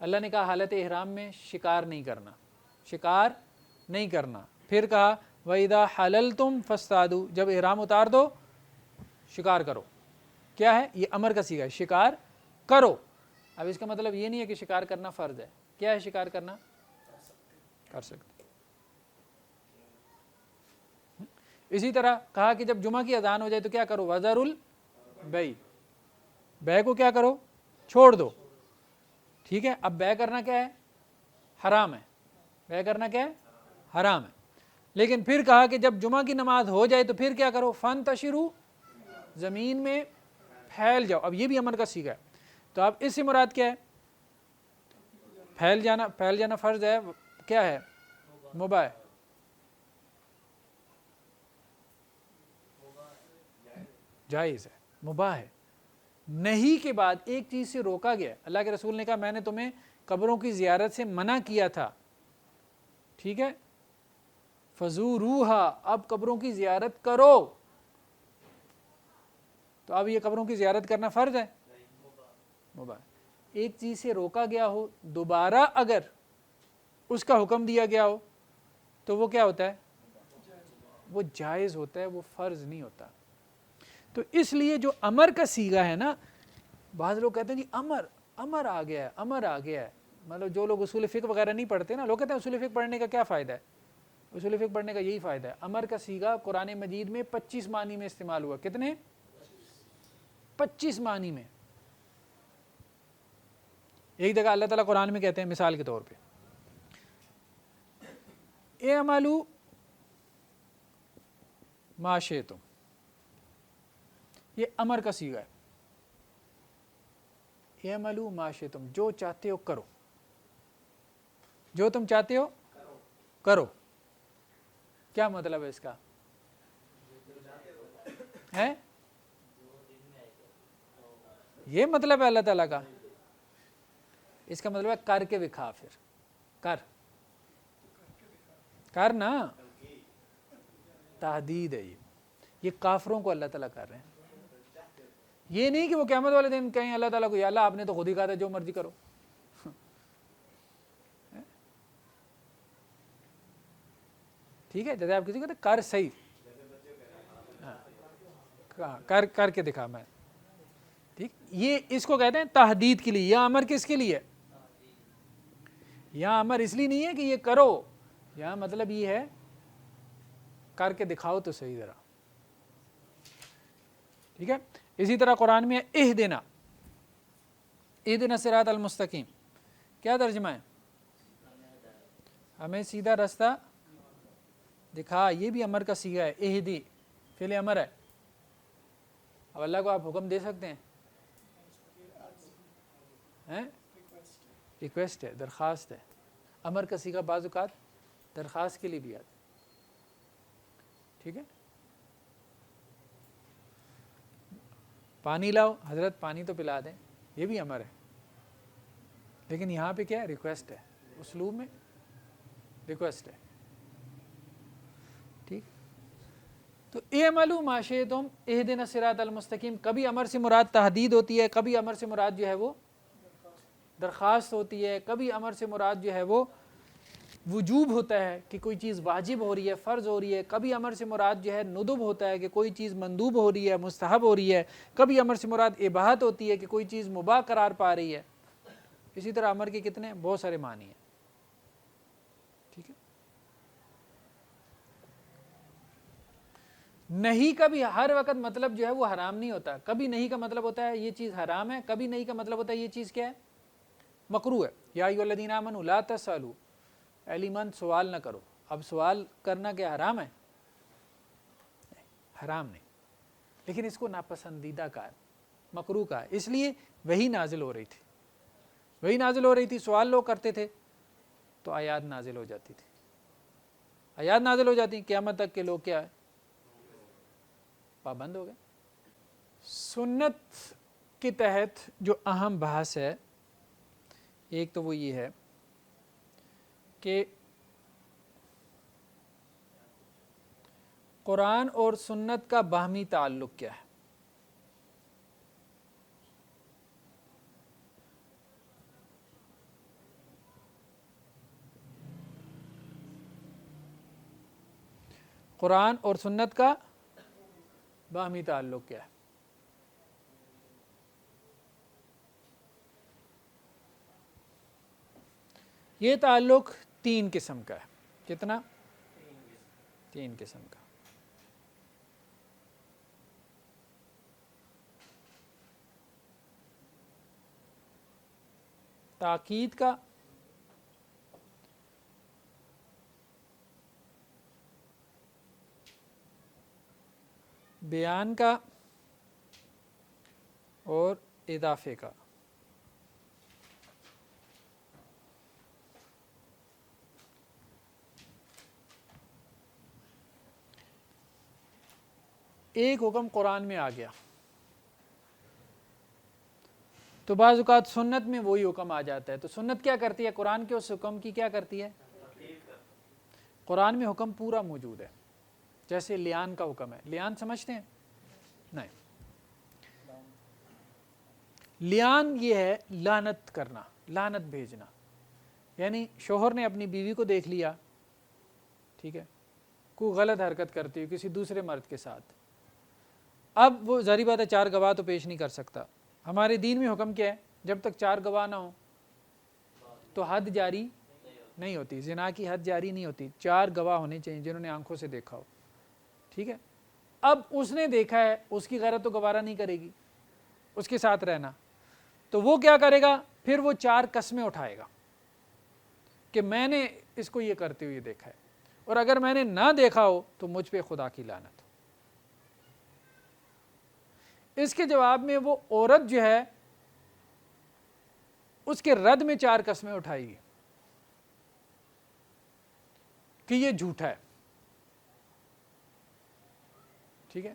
اللہ نے کہا حالت احرام میں شکار نہیں کرنا، شکار نہیں کرنا۔ پھر کہا وَإِذَا حَلَلْتُمْ فَاصْطَادُوا، جب احرام اتار دو شکار کرو۔ کیا ہے؟ یہ امر کا صیغہ ہے، شکار کرو۔ اب اس کا مطلب یہ نہیں ہے کہ شکار کرنا فرض ہے۔ کیا ہے شکار کرنا؟ کر سکتے۔ اسی طرح کہا کہ جب جمعہ کی اذان ہو جائے تو کیا کرو؟ وَذَرُوا الْبَيْعَ، بے کو کیا کرو؟ چھوڑ دو۔ ٹھیک ہے، اب بے کرنا کیا ہے؟ حرام ہے، بے کرنا کیا ہے؟ حرام ہے۔ لیکن پھر کہا کہ جب جمعہ کی نماز ہو جائے تو پھر کیا کرو؟ فَانْتَشِرُوا، زمین میں پھیل جاؤ۔ اب یہ بھی امر کا صیغہ ہے، تو اب اس سے مراد کیا ہے؟ پھیل جانا، پھیل جانا فرض ہے، کیا ہے؟ مباح ہے۔ جائز ہے، مباح ہے۔ نہیں کے بعد ایک چیز سے روکا گیا، اللہ کے رسول نے کہا میں نے تمہیں قبروں کی زیارت سے منع کیا تھا، ٹھیک ہے، فزوروہا، اب قبروں کی زیارت کرو۔ تو اب یہ قبروں کی زیارت کرنا فرض ہے؟ مباح۔ ایک چیز سے روکا گیا ہو، دوبارہ اگر اس کا حکم دیا گیا ہو تو وہ کیا ہوتا ہے؟ وہ جائز ہوتا ہے، وہ فرض نہیں ہوتا۔ تو اس لیے جو امر کا صیغہ ہے نا، بعض لوگ کہتے ہیں جی امر آ گیا ہے، امر آ گیا ہے، مطلب جو لوگ اصول فقہ وغیرہ نہیں پڑھتے نا، لوگ کہتے ہیں اصول فقہ پڑھنے کا کیا فائدہ ہے؟ اصول فقہ پڑھنے کا یہی فائدہ ہے، امر کا صیغہ قرآن مجید میں 25 معنی میں استعمال ہوا۔ کتنے؟ 25 معنی میں۔ ایک جگہ اللہ تعالیٰ قرآن میں کہتے ہیں مثال کے طور پہ اعملوا ما شئتم، یہ امر کا صیغہ ہے، اعملوا ما شئتم، جو چاہتے ہو کرو، جو تم چاہتے ہو کرو۔ کیا مطلب ہے اس کا؟ ہے یہ مطلب ہے اللہ تعالیٰ کا؟ اس کا مطلب ہے کر کے دکھا، پھر کر نا، تحدید ہے یہ کافروں کو اللہ تعالیٰ کر رہے ہیں۔ یہ نہیں کہ وہ قیامت والے دن کہیں اللہ تعالیٰ کو یا اللہ آپ نے تو خود ہی کہا تھا جو مرضی کرو۔ ٹھیک ہے، جیسے آپ کسی کو کہتے کر صحیح، کر کے دکھا میں، ٹھیک، یہ اس کو کہتے ہیں تحدید کے لیے۔ یا امر کس کے لیے؟ یا امر اس لیے نہیں ہے کہ یہ کرو، یہاں مطلب یہ ہے کر کے دکھاؤ تو صحیح ذرا، ٹھیک ہے۔ اسی طرح قرآن میں اہدنا الصراط المستقیم، کیا ترجمہ ہے؟ ہمیں سیدھا راستہ دکھا، یہ بھی امر کا صیغہ ہے، اہدی فعل امر ہے۔ اب اللہ کو آپ حکم دے سکتے ہیں؟ ریکویسٹ ہے، درخواست ہے۔ امر کا صیغہ بعض اوقات درخواست کے لیے بھی آتا ہے، ٹھیک ہے۔ پانی لاؤ حضرت، پانی تو پلا دیں، یہ بھی امر ہے، لیکن یہاں پہ کیا ہے؟ ریکویسٹ ہے، اسلوب میں ریکویسٹ ہے، ٹھیک۔ تو اعملوا ما شئتم اہدنا الصراط المستقیم، کبھی امر سے مراد تحدید ہوتی ہے، کبھی امر سے مراد جو ہے وہ درخواست ہوتی ہے، کبھی امر سے مراد جو ہے وہ وجوب ہوتا ہے کہ کوئی چیز واجب ہو رہی ہے، فرض ہو رہی ہے، کبھی امر سے مراد جو ہے ندب ہوتا ہے کہ کوئی چیز مندوب ہو رہی ہے، مستحب ہو رہی ہے، کبھی امر سے مراد اباحت ہوتی ہے کہ کوئی چیز مباح قرار پا رہی ہے۔ اسی طرح امر کے کتنے بہت سارے معنی ہیں، ٹھیک ہے۔ نہیں کا بھی ہر وقت مطلب جو ہے وہ حرام نہیں ہوتا، کبھی نہیں کا مطلب ہوتا ہے یہ چیز حرام ہے، کبھی نہیں کا مطلب ہوتا ہے یہ چیز کیا ہے؟ مکروہ ہے۔ یا ایھا الذین آمنوا لا تسألوا، اے ایمان سوال نہ کرو۔ اب سوال کرنا کیا حرام ہے؟ حرام نہیں، لیکن اس کو ناپسندیدہ کہا، مکروہ کہا، اس لیے وہی نازل ہو رہی تھی، وہی نازل ہو رہی تھی، سوال لوگ کرتے تھے تو آیات نازل ہو جاتی تھی، آیات نازل ہو جاتی، قیامت تک کے لوگ کیا ہے؟ پابند ہو گئے۔ سنت کے تحت جو اہم بحث ہے ایک تو وہ یہ ہے کہ قرآن اور سنت کا باہمی تعلق کیا ہے؟ قرآن اور سنت کا باہمی تعلق کیا ہے؟ یہ تعلق 3 قسم کا ہے۔ کتنا؟ 3 قسم کا۔ تاکید کا، بیان کا، اور اضافے کا۔ ایک حکم قرآن میں آ گیا تو بعض اوقات سنت میں وہی حکم آ جاتا ہے، تو سنت کیا کرتی ہے؟ قرآن کے اس حکم کی کیا کرتی ہے؟ قرآن میں حکم پورا موجود ہے، جیسے لیان کا حکم ہے۔ لیان سمجھتے ہیں؟ نہیں، لیان یہ ہے لعنت کرنا، لعنت بھیجنا۔ یعنی شوہر نے اپنی بیوی کو دیکھ لیا، ٹھیک ہے، کوئی غلط حرکت کرتی ہے کسی دوسرے مرد کے ساتھ، اب وہ ظاہری بات ہے 4 گواہ تو پیش نہیں کر سکتا۔ ہمارے دین میں حکم کیا ہے؟ جب تک 4 گواہ نہ ہوں تو حد جاری نہیں ہوتی، زنا کی حد جاری نہیں ہوتی، 4 گواہ ہونے چاہیے جنہوں نے آنکھوں سے دیکھا ہو، ٹھیک ہے۔ اب اس نے دیکھا ہے، اس کی غیرت تو گوارہ نہیں کرے گی اس کے ساتھ رہنا، تو وہ کیا کرے گا؟ پھر وہ 4 قسمیں اٹھائے گا کہ میں نے اس کو یہ کرتے ہوئے دیکھا ہے، اور اگر میں نے نہ دیکھا ہو تو مجھ پہ خدا کی لعنت۔ اس کے جواب میں وہ عورت جو ہے اس کے رد میں 4 قسمیں اٹھائے گی کہ یہ جھوٹا ہے، ٹھیک ہے،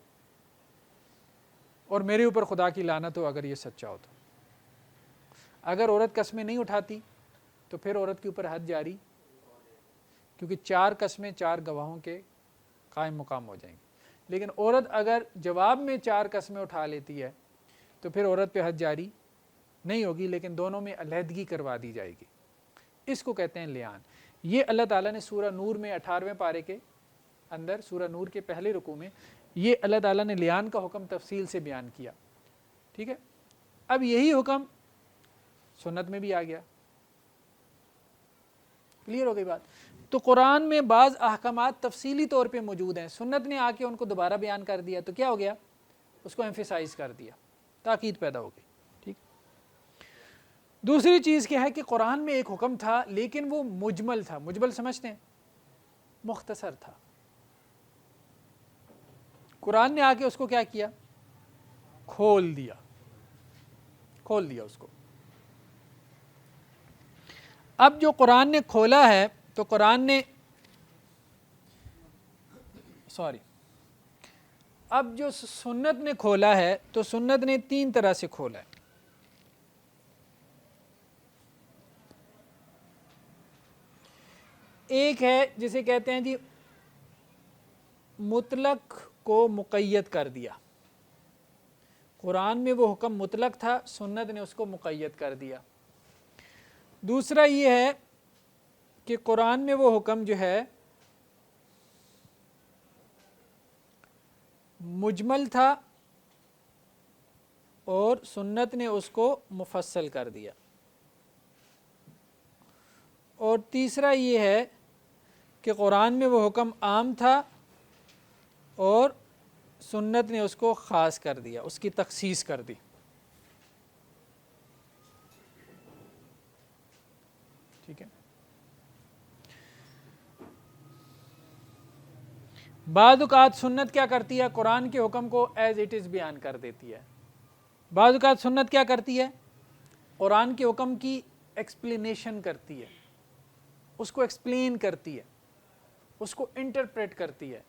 اور میرے اوپر خدا کی لعنت ہو اگر یہ سچا ہو تو۔ اگر عورت قسمیں نہیں اٹھاتی تو پھر عورت کے اوپر حد جاری، کیونکہ 4 قسمیں 4 گواہوں کے قائم مقام ہو جائیں گی۔ لیکن عورت اگر جواب میں 4 قسمیں اٹھا لیتی ہے تو پھر عورت پہ حد جاری نہیں ہوگی، لیکن دونوں میں علیحدگی کروا دی جائے گی۔ اس کو کہتے ہیں لیان۔ یہ اللہ تعالیٰ نے سورہ نور میں 18ویں پارے کے اندر، سورہ نور کے پہلے رکوع میں یہ اللہ تعالیٰ نے لیان کا حکم تفصیل سے بیان کیا، ٹھیک ہے۔ اب یہی حکم سنت میں بھی آ گیا، کلیئر ہو گئی بات؟ تو قرآن میں بعض احکامات تفصیلی طور پہ موجود ہیں، سنت نے آ کے ان کو دوبارہ بیان کر دیا، تو کیا ہو گیا؟ اس کو ایمفیسائز کر دیا، تاکید پیدا ہو گئی، ٹھیک۔ دوسری چیز کیا ہے کہ قرآن میں ایک حکم تھا لیکن وہ مجمل تھا۔ مجمل سمجھتے ہیں؟ مختصر تھا۔ قرآن نے آ کے اس کو کیا کیا؟ کھول دیا، کھول دیا اس کو۔ اب جو قرآن نے کھولا ہے تو قرآن نے اب جو سنت نے کھولا ہے تو سنت نے 3 طرح سے کھولا ہے۔ ایک ہے جسے کہتے ہیں جی مطلق کو مقید کر دیا۔ قرآن میں وہ حکم مطلق تھا، سنت نے اس کو مقید کر دیا۔ دوسرا یہ ہے کہ قرآن میں وہ حکم جو ہے مجمل تھا اور سنت نے اس کو مفصل کر دیا۔ اور تیسرا یہ ہے کہ قرآن میں وہ حکم عام تھا اور سنت نے اس کو خاص کر دیا، اس کی تخصیص کر دی، ٹھیک ہے۔ بعض اوقات سنت کیا کرتی ہے؟ قرآن کے حکم کو ایز اٹ از بیان کر دیتی ہے۔ بعض اوقات سنت کیا کرتی ہے؟ قرآن کے حکم کی ایکسپلینیشن کرتی ہے، اس کو ایکسپلین کرتی ہے، اس کو انٹرپریٹ کرتی ہے۔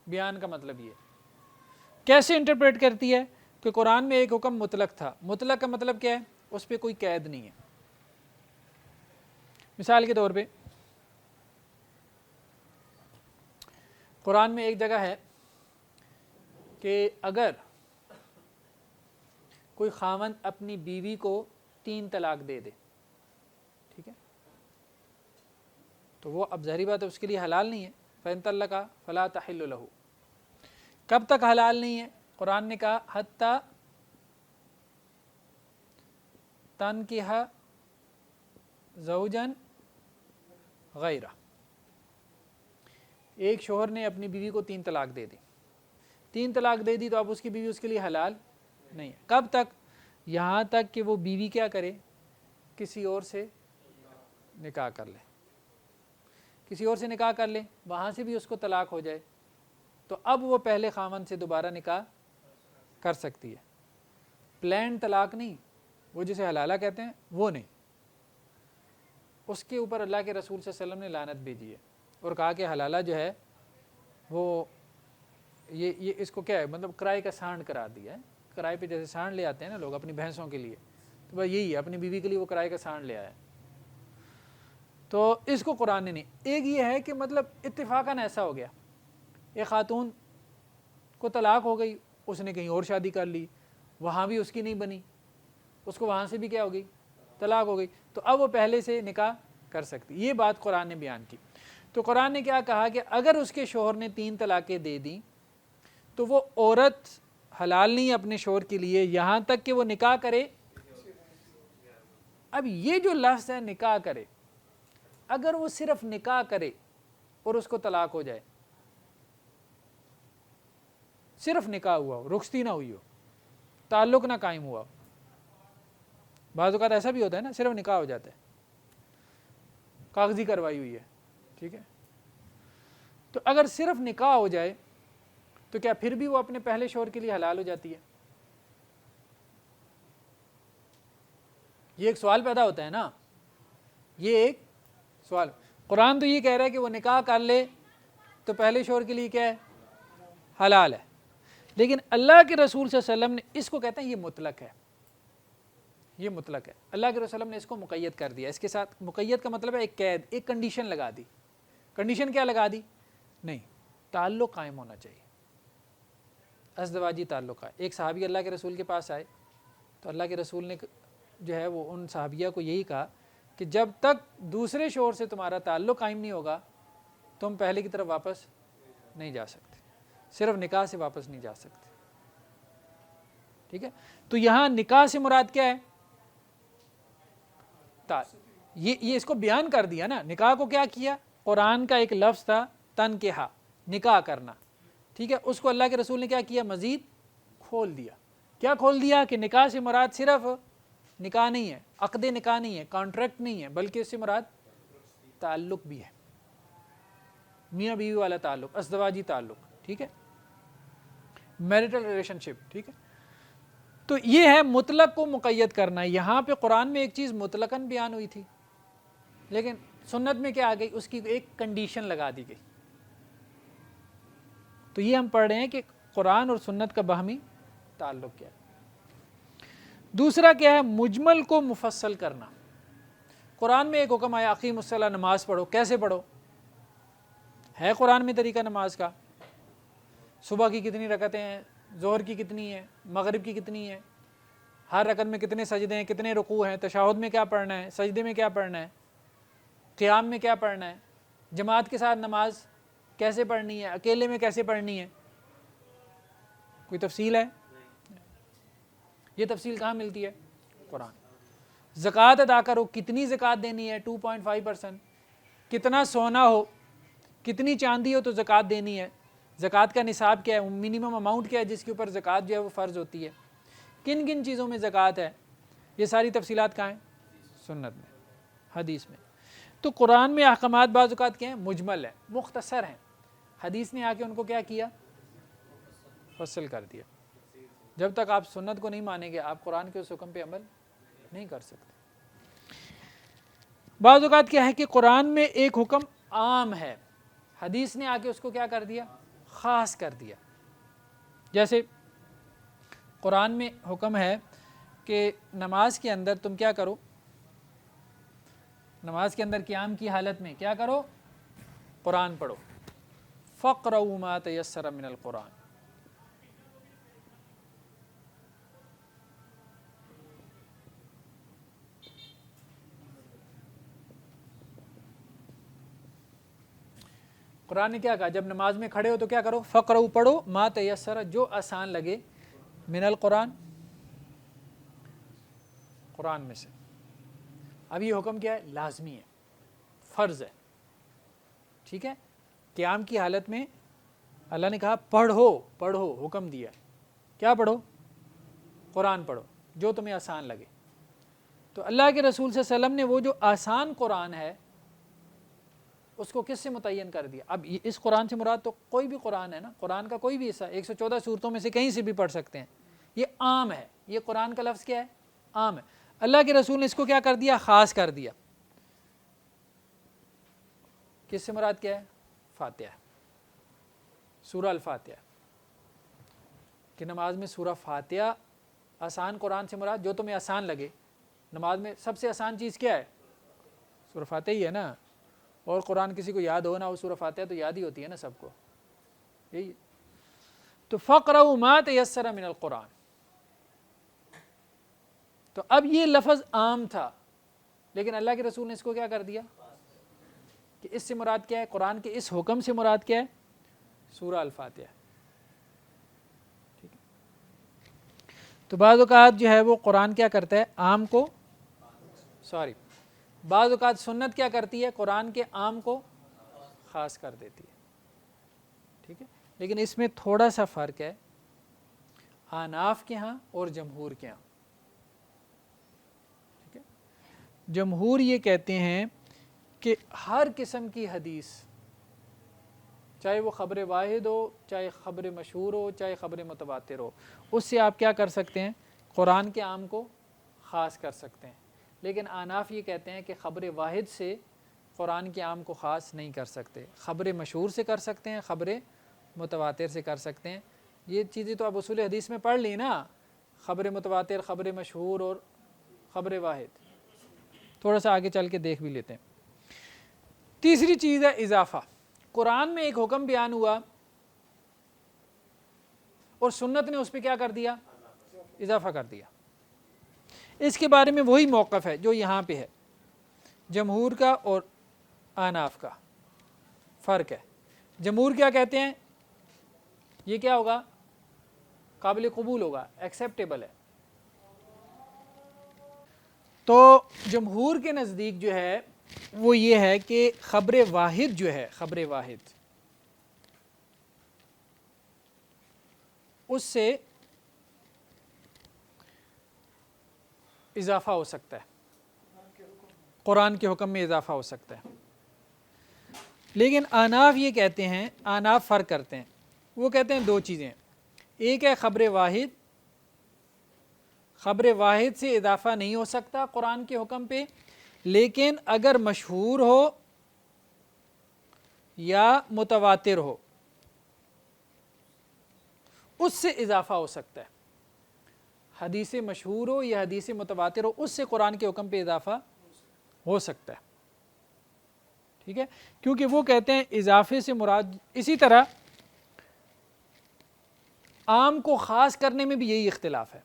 بیان کا مطلب یہ کیسے انٹرپریٹ کرتی ہے کہ قرآن میں ایک حکم مطلق تھا، مطلق کا مطلب کیا ہے؟ اس پہ کوئی قید نہیں ہے۔ مثال کے طور پہ قرآن میں ایک جگہ ہے کہ اگر کوئی خاوند اپنی بیوی کو 3 طلاق دے دے، ٹھیک ہے، تو وہ اب ظاہری بات ہے اس کے لیے حلال نہیں ہے. فَإِن طَلَّقَ فَلَا تَحِلُّ لَهُ. کب تک حلال نہیں ہے؟ قرآن نے کہا حتیٰ تنکح زوجن غیرہ. ایک شوہر نے اپنی بیوی کو 3 طلاق دے دی، 3 طلاق دے دی تو اب اس کی بیوی اس کے لیے حلال نہیں ہے. کب تک؟ یہاں تک کہ وہ بیوی کیا کرے؟ کسی اور سے نکاح کر لے. کسی اور سے نکاح کر لے، وہاں سے بھی اس کو طلاق ہو جائے تو اب وہ پہلے خاوند سے دوبارہ نکاح کر سکتی ہے. پلان طلاق نہیں، وہ جسے حلالہ کہتے ہیں وہ نہیں. اس کے اوپر اللہ کے رسول صلی اللہ علیہ وسلم نے لعنت بھیجی ہے اور کہا کہ حلالہ جو ہے وہ یہ اس کو کیا ہے، مطلب کرائے کا سانڈ کرا دیا ہے. کرائے پہ جیسے سانڈ لے آتے ہیں نا لوگ اپنی بھینسوں کے لیے، تو بس یہی ہے، اپنی بیوی کے لیے وہ کرائے کا سانڈ لے آیا. تو اس کو قرآن نے نہیں. ایک یہ ہے کہ مطلب اتفاقاً ایسا ہو گیا، ایک خاتون کو طلاق ہو گئی، اس نے کہیں اور شادی کر لی، وہاں بھی اس کی نہیں بنی، اس کو وہاں سے بھی کیا ہو گئی؟ طلاق ہو گئی، تو اب وہ پہلے سے نکاح کر سکتی. یہ بات قرآن نے بیان کی. تو قرآن نے کیا کہا کہ اگر اس کے شوہر نے 3 طلاقیں دے دیں تو وہ عورت حلال نہیں اپنے شوہر کے لیے یہاں تک کہ وہ نکاح کرے. اب یہ جو لفظ ہے نکاح کرے، اگر وہ صرف نکاح کرے اور اس کو طلاق ہو جائے، صرف نکاح ہوا ہو، رخصتی نہ ہوئی ہو، تعلق نہ قائم ہوا ہو. بعض اوقات ایسا بھی ہوتا ہے نا، صرف نکاح ہو جاتا ہے، کاغذی کروائی ہوئی ہے، ٹھیک ہے. تو اگر صرف نکاح ہو جائے تو کیا پھر بھی وہ اپنے پہلے شوہر کے لیے حلال ہو جاتی ہے؟ یہ ایک سوال پیدا ہوتا ہے نا، یہ ایک سوال. قرآن تو یہ کہہ رہا ہے کہ وہ نکاح کر لے تو پہلے شوہر کے لیے کیا ہے؟ حلال ہے. لیکن اللہ کے رسول صلی اللہ علیہ وسلم نے اس کو کہتے ہیں یہ مطلق ہے، یہ مطلق ہے. اللہ کے رسول صلی اللہ علیہ وسلم نے اس کو مقید کر دیا. اس کے ساتھ مقید کا مطلب ہے ایک قید، ایک کنڈیشن لگا دی. کنڈیشن کیا لگا دی؟ نہیں، تعلق قائم ہونا چاہیے، ازدواجی تعلق ہے. ایک صحابی اللہ کے رسول کے پاس آئے تو اللہ کے رسول نے جو ہے وہ ان صحابیہ کو یہی کہا کہ جب تک دوسرے شوہر سے تمہارا تعلق قائم نہیں ہوگا تم پہلے کی طرف واپس نہیں جا سکتے، صرف نکاح سے واپس نہیں جا سکتے. ٹھیک ہے. تو یہاں نکاح سے مراد کیا ہے؟ یہ اس کو بیان کر دیا نا. نکاح کو کیا کیا؟ قرآن کا ایک لفظ تھا تنکحہ، نکاح کرنا، ٹھیک ہے. اس کو اللہ کے رسول نے کیا کیا؟ مزید کھول دیا. کیا کھول دیا؟ کہ نکاح سے مراد صرف نکاح نہیں ہے، عقد نکاح نہیں ہے، کانٹریکٹ نہیں ہے، بلکہ اس سے مراد تعلق بھی ہے، میاں بیوی والا تعلق، ازدواجی تعلق، ٹھیک ہے، میرٹل ریلیشن شپ. ٹھیک ہے. تو یہ ہے مطلق کو مقید کرنا. یہاں پہ قرآن میں ایک چیز مطلقاً بیان ہوئی تھی لیکن سنت میں کیا آ گئی؟ اس کی ایک کنڈیشن لگا دی گئی. تو یہ ہم پڑھ رہے ہیں کہ قرآن اور سنت کا باہمی تعلق کیا ہے. دوسرا کیا ہے؟ مجمل کو مفصل کرنا. قرآن میں ایک حکم آیا اقیم الصلاۃ، نماز پڑھو. کیسے پڑھو؟ ہے قرآن میں طریقہ نماز کا. صبح کی کتنی رکعتیں ہیں، ظہر کی کتنی ہیں، مغرب کی کتنی ہیں، ہر رکعت میں کتنے سجدے ہیں، کتنے رکوع ہیں، تشہد میں کیا پڑھنا ہے، سجدے میں کیا پڑھنا ہے، قیام میں کیا پڑھنا ہے، جماعت کے ساتھ نماز کیسے پڑھنی ہے، اکیلے میں کیسے پڑھنی ہے. کوئی تفصیل ہے؟ یہ تفصیل کہاں ملتی ہے؟ قرآن. زکوٰۃ ادا کرو، کتنی زکوٰۃ دینی ہے؟ 2.5%. کتنا سونا ہو، کتنی چاندی ہو تو زکوٰۃ دینی ہے. زکوٰۃ کا نصاب کیا ہے، منیمم اماؤنٹ کیا ہے جس کے اوپر زکوٰۃ جو ہے وہ فرض ہوتی ہے. کن کن چیزوں میں زکوٰۃ ہے، یہ ساری تفصیلات کہاں ہیں؟ سنت میں، حدیث میں. تو قرآن میں احکامات بعض اوقات کیا ہیں؟ مجمل ہیں، مختصر ہیں. حدیث نے آ کے ان کو کیا کیا؟ مفصل کر دیا. جب تک آپ سنت کو نہیں مانیں گے آپ قرآن کے اس حکم پہ عمل نہیں کر سکتے. بعض اوقات کیا ہے کہ قرآن میں ایک حکم عام ہے، حدیث نے آ کے اس کو کیا کر دیا؟ خاص کر دیا. جیسے قرآن میں حکم ہے کہ نماز کے اندر تم کیا کرو؟ نماز کے اندر قیام کی حالت میں کیا کرو؟ قرآن پڑھو. فَاقْرَؤُوا مَا تَيَسَّرَ مِنَ الْقُرْآنِ. قرآن نے کیا کہا؟ جب نماز میں کھڑے ہو تو کیا کرو؟ فقرؤ پڑھو ما تیسر، جو آسان لگے، من القرآن، قرآن میں سے۔ اب یہ حکم کیا ہے؟ لازمی ہے، فرض ہے، ٹھیک ہے؟ قیام کی حالت میں اللہ نے کہا پڑھو، پڑھو، حکم دیا، کیا پڑھو؟ قرآن پڑھو جو تمہیں آسان لگے۔ تو اللہ کے رسول صلی اللہ علیہ وسلم نے وہ جو آسان قرآن ہے اس کو کس سے متعین کر دیا؟ اب اس قرآن سے مراد تو کوئی بھی قرآن ہے نا، قرآن کا کوئی بھی حصہ 114 صورتوں میں سے کہیں سے بھی پڑھ سکتے ہیں، یہ عام ہے، یہ قرآن کا لفظ کیا ہے؟ عام ہے۔ اللہ کے رسول نے اس کو کیا کر دیا؟ خاص کر دیا۔ کس سے مراد کیا ہے؟ فاتحہ، سورہ الفاتحہ، کہ نماز میں سورہ فاتحہ آسان قرآن سے مراد جو تمہیں آسان لگے۔ نماز میں سب سے آسان چیز کیا ہے؟ سورہ فاتحہ ہی ہے نا، اور قرآن کسی کو یاد ہو نہ ہو، سورہ فاتحہ تو یاد ہی ہوتی ہے نا سب کو، یہی۔ تو فقرؤ ما تیسر من القرآن، تو اب یہ لفظ عام تھا لیکن اللہ کے رسول نے اس کو کیا کر دیا کہ اس سے مراد کیا ہے؟ قرآن کے اس حکم سے مراد کیا ہے؟ سورہ الفاتحہ، ٹھیک ہے؟ تو بعض اوقات جو ہے وہ قرآن کیا کرتا ہے؟ عام کو، بعض اوقات سنت کیا کرتی ہے؟ قرآن کے عام کو خاص کر دیتی ہے، ٹھیک ہے؟ لیکن اس میں تھوڑا سا فرق ہے احناف کے ہاں اور جمہور کے ہاں، ٹھیک ہے؟ جمہور یہ کہتے ہیں کہ ہر قسم کی حدیث، چاہے وہ خبر واحد ہو، چاہے خبر مشہور ہو، چاہے خبر متواتر ہو، اس سے آپ کیا کر سکتے ہیں؟ قرآن کے عام کو خاص کر سکتے ہیں۔ لیکن احناف یہ کہتے ہیں کہ خبر واحد سے قرآن کے عام کو خاص نہیں کر سکتے، خبر مشہور سے کر سکتے ہیں، خبر متواتر سے کر سکتے ہیں۔ یہ چیزیں تو آپ اصول حدیث میں پڑھ لی نا، خبر متواتر، خبر مشہور اور خبر واحد۔ تھوڑا سا آگے چل کے دیکھ بھی لیتے ہیں۔ تیسری چیز ہے اضافہ۔ قرآن میں ایک حکم بیان ہوا اور سنت نے اس پہ کیا کر دیا؟ اضافہ کر دیا۔ اس کے بارے میں وہی موقف ہے جو یہاں پہ ہے، جمہور کا اور احناف کا فرق ہے۔ جمہور کیا کہتے ہیں؟ یہ کیا ہوگا؟ قابل قبول ہوگا، ایکسیپٹیبل ہے۔ تو جمہور کے نزدیک جو ہے وہ یہ ہے کہ خبر واحد جو ہے، خبر واحد، اس سے اضافہ ہو سکتا ہے، قرآن کے حکم میں اضافہ ہو سکتا ہے۔ لیکن احناف یہ کہتے ہیں، احناف فرق کرتے ہیں، وہ کہتے ہیں دو چیزیں، ایک ہے خبر واحد، خبر واحد سے اضافہ نہیں ہو سکتا قرآن کے حکم پہ، لیکن اگر مشہور ہو یا متواتر ہو اس سے اضافہ ہو سکتا ہے۔ حدیث مشہور ہو یا حدیث متواتر ہو، اس سے قرآن کے حکم پہ اضافہ ہو سکتا ہے، ٹھیک ہے؟ کیونکہ وہ کہتے ہیں اضافے سے مراد، اسی طرح عام کو خاص کرنے میں بھی یہی اختلاف ہے۔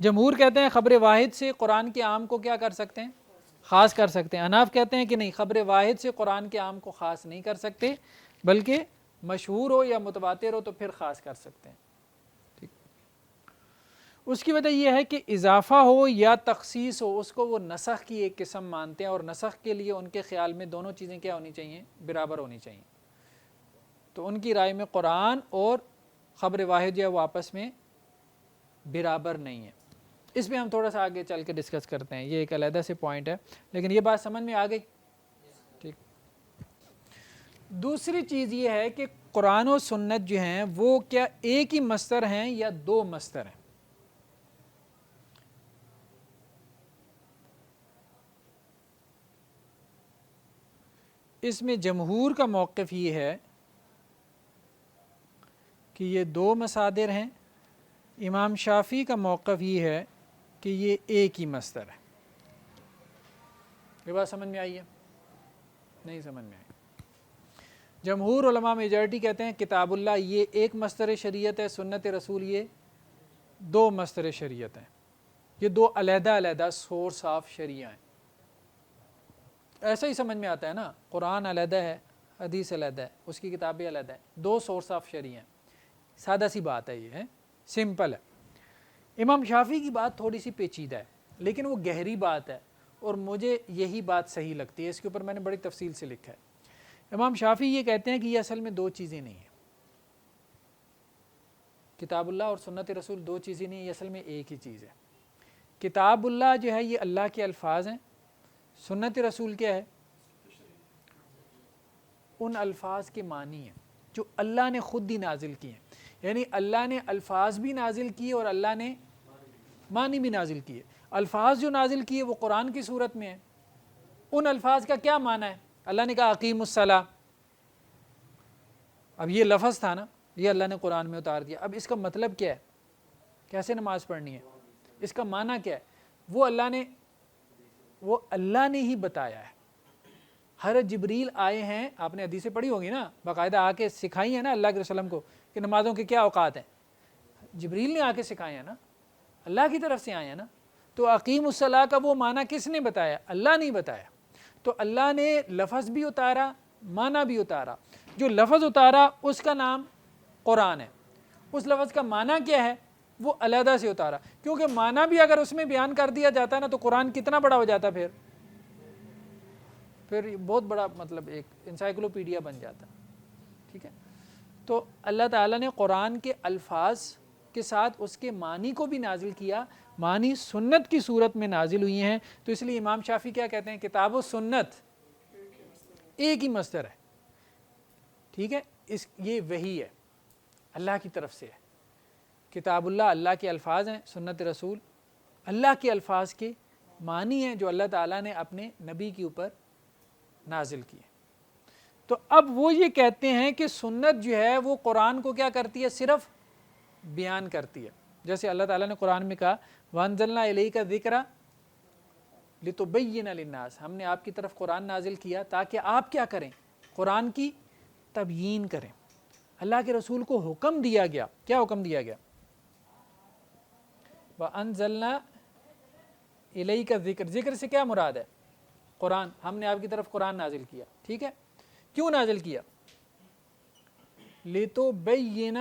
جمہور کہتے ہیں خبر واحد سے قرآن کے عام کو کیا کر سکتے ہیں؟ خاص کر سکتے ہیں۔ احناف کہتے ہیں کہ نہیں، خبر واحد سے قرآن کے عام کو خاص نہیں کر سکتے، بلکہ مشہور ہو یا متواتر ہو تو پھر خاص کر سکتے ہیں، ٹھیک؟ اس کی وجہ یہ ہے کہ اضافہ ہو یا تخصیص ہو، اس کو وہ نسخ کی ایک قسم مانتے ہیں، اور نسخ کے لیے ان کے خیال میں دونوں چیزیں کیا ہونی چاہیے؟ برابر ہونی چاہیے۔ تو ان کی رائے میں قرآن اور خبر واحد جو ہے وہ آپس میں برابر نہیں ہے۔ اس میں ہم تھوڑا سا آگے چل کے ڈسکس کرتے ہیں، یہ ایک علیحدہ سے پوائنٹ ہے، لیکن یہ بات سمجھ میں آ گئی، ٹھیک؟ دوسری چیز یہ ہے کہ قرآن و سنت جو ہیں وہ کیا ایک ہی مصدر ہیں یا دو مصدر ہیں؟ اس میں جمہور کا موقف یہ ہے کہ یہ دو مصادر ہیں، امام شافعی کا موقف یہ ہے کہ یہ ایک ہی مصدر ہے۔ یہ بات سمجھ میں آئی ہے؟ نہیں سمجھ میں آئی؟ جمہور علماء میجارٹی کہتے ہیں کتاب اللہ یہ ایک مصدر شریعت ہے، سنت رسول یہ دو مصدر شریعت ہیں، یہ دو علیحدہ علیحدہ سورس آف شریعہ ہیں۔ ایسا ہی سمجھ میں آتا ہے نا، قرآن علیحدہ ہے، حدیث علیحدہ ہے، اس کی کتابیں علیحدہ ہیں، 2 سورس آف شریع ہیں. سادہ سی بات ہے، یہ ہے سمپل ہے. امام شافعی کی بات تھوڑی سی پیچیدہ ہے لیکن وہ گہری بات ہے اور مجھے یہی بات صحیح لگتی ہے. اس کے اوپر میں نے بڑی تفصیل سے لکھا ہے. امام شافعی یہ کہتے ہیں کہ یہ اصل میں 2 چیزیں نہیں ہیں. کتاب اللہ اور سنت رسول 2 چیزیں نہیں ہیں، یہ اصل میں ایک ہی چیز ہے. کتاب اللہ جو ہے یہ اللہ کے الفاظ ہیں، سنت رسول کیا ہے؟ ان الفاظ کے معنی ہیں جو اللہ نے خود ہی نازل کیے ہیں. یعنی اللہ نے الفاظ بھی نازل کیے اور اللہ نے معنی بھی نازل کیے. الفاظ جو نازل کیے وہ قرآن کی صورت میں ہیں. ان الفاظ کا کیا معنی ہے؟ اللہ نے کہا اقیم الصلاۃ، اب یہ لفظ تھا نا، یہ اللہ نے قرآن میں اتار دیا. اب اس کا مطلب کیا ہے؟ کیسے نماز پڑھنی ہے؟ اس کا معنی کیا ہے؟ وہ اللہ نے ہی بتایا ہے. حضرت جبریل آئے ہیں، آپ نے حدیثیں پڑھی ہوگی نا، باقاعدہ آ کے سکھائی ہیں نا اللہ کے رسول کو کہ نمازوں کے کیا اوقات ہیں. جبریل نے آ کے سکھائے ہیں نا، اللہ کی طرف سے آئے ہیں نا. تو اقیم الصلاۃ کا وہ معنی کس نے بتایا؟ اللہ نے بتایا. تو اللہ نے لفظ بھی اتارا، معنی بھی اتارا. جو لفظ اتارا اس کا نام قرآن ہے. اس لفظ کا معنی کیا ہے؟ وہ علیحدہ سے اتارا، کیونکہ معنی بھی اگر اس میں بیان کر دیا جاتا نا تو قرآن کتنا بڑا ہو جاتا، پھر بہت بڑا مطلب ایک انسائکلوپیڈیا بن جاتا. ٹھیک ہے. تو اللہ تعالیٰ نے قرآن کے الفاظ کے ساتھ اس کے معنی کو بھی نازل کیا. معنی سنت کی صورت میں نازل ہوئی ہیں. تو اس لیے امام شافعی کیا کہتے ہیں؟ کتاب و سنت ایک ہی مصدر ہے. ٹھیک ہے. یہ وحی ہے، اللہ کی طرف سے ہے. کتاب اللہ اللہ کے الفاظ ہیں، سنت رسول اللہ کے الفاظ کے معنی ہیں جو اللہ تعالیٰ نے اپنے نبی کے اوپر نازل کیے. تو اب وہ یہ کہتے ہیں کہ سنت جو ہے وہ قرآن کو کیا کرتی ہے؟ صرف بیان کرتی ہے. جیسے اللہ تعالیٰ نے قرآن میں کہا وَأَنزَلْنَا إِلَيْكَ الذِّكْرَ لِتُبَيِّنَ لِلنَّاسِ، ہم نے آپ کی طرف قرآن نازل کیا تاکہ آپ کیا کریں؟ قرآن کی تبیین کریں. اللہ کے رسول کو حکم دیا گیا. کیا حکم دیا گیا؟ وَأَنزَلْنَا إِلَيْكَ الذِّكْرَ، ذکر سے کیا مراد ہے؟ قرآن. ہم نے آپ کی طرف قرآن نازل کیا. ٹھیک ہے. کیوں نازل کیا؟ لِتُبَيِّنَ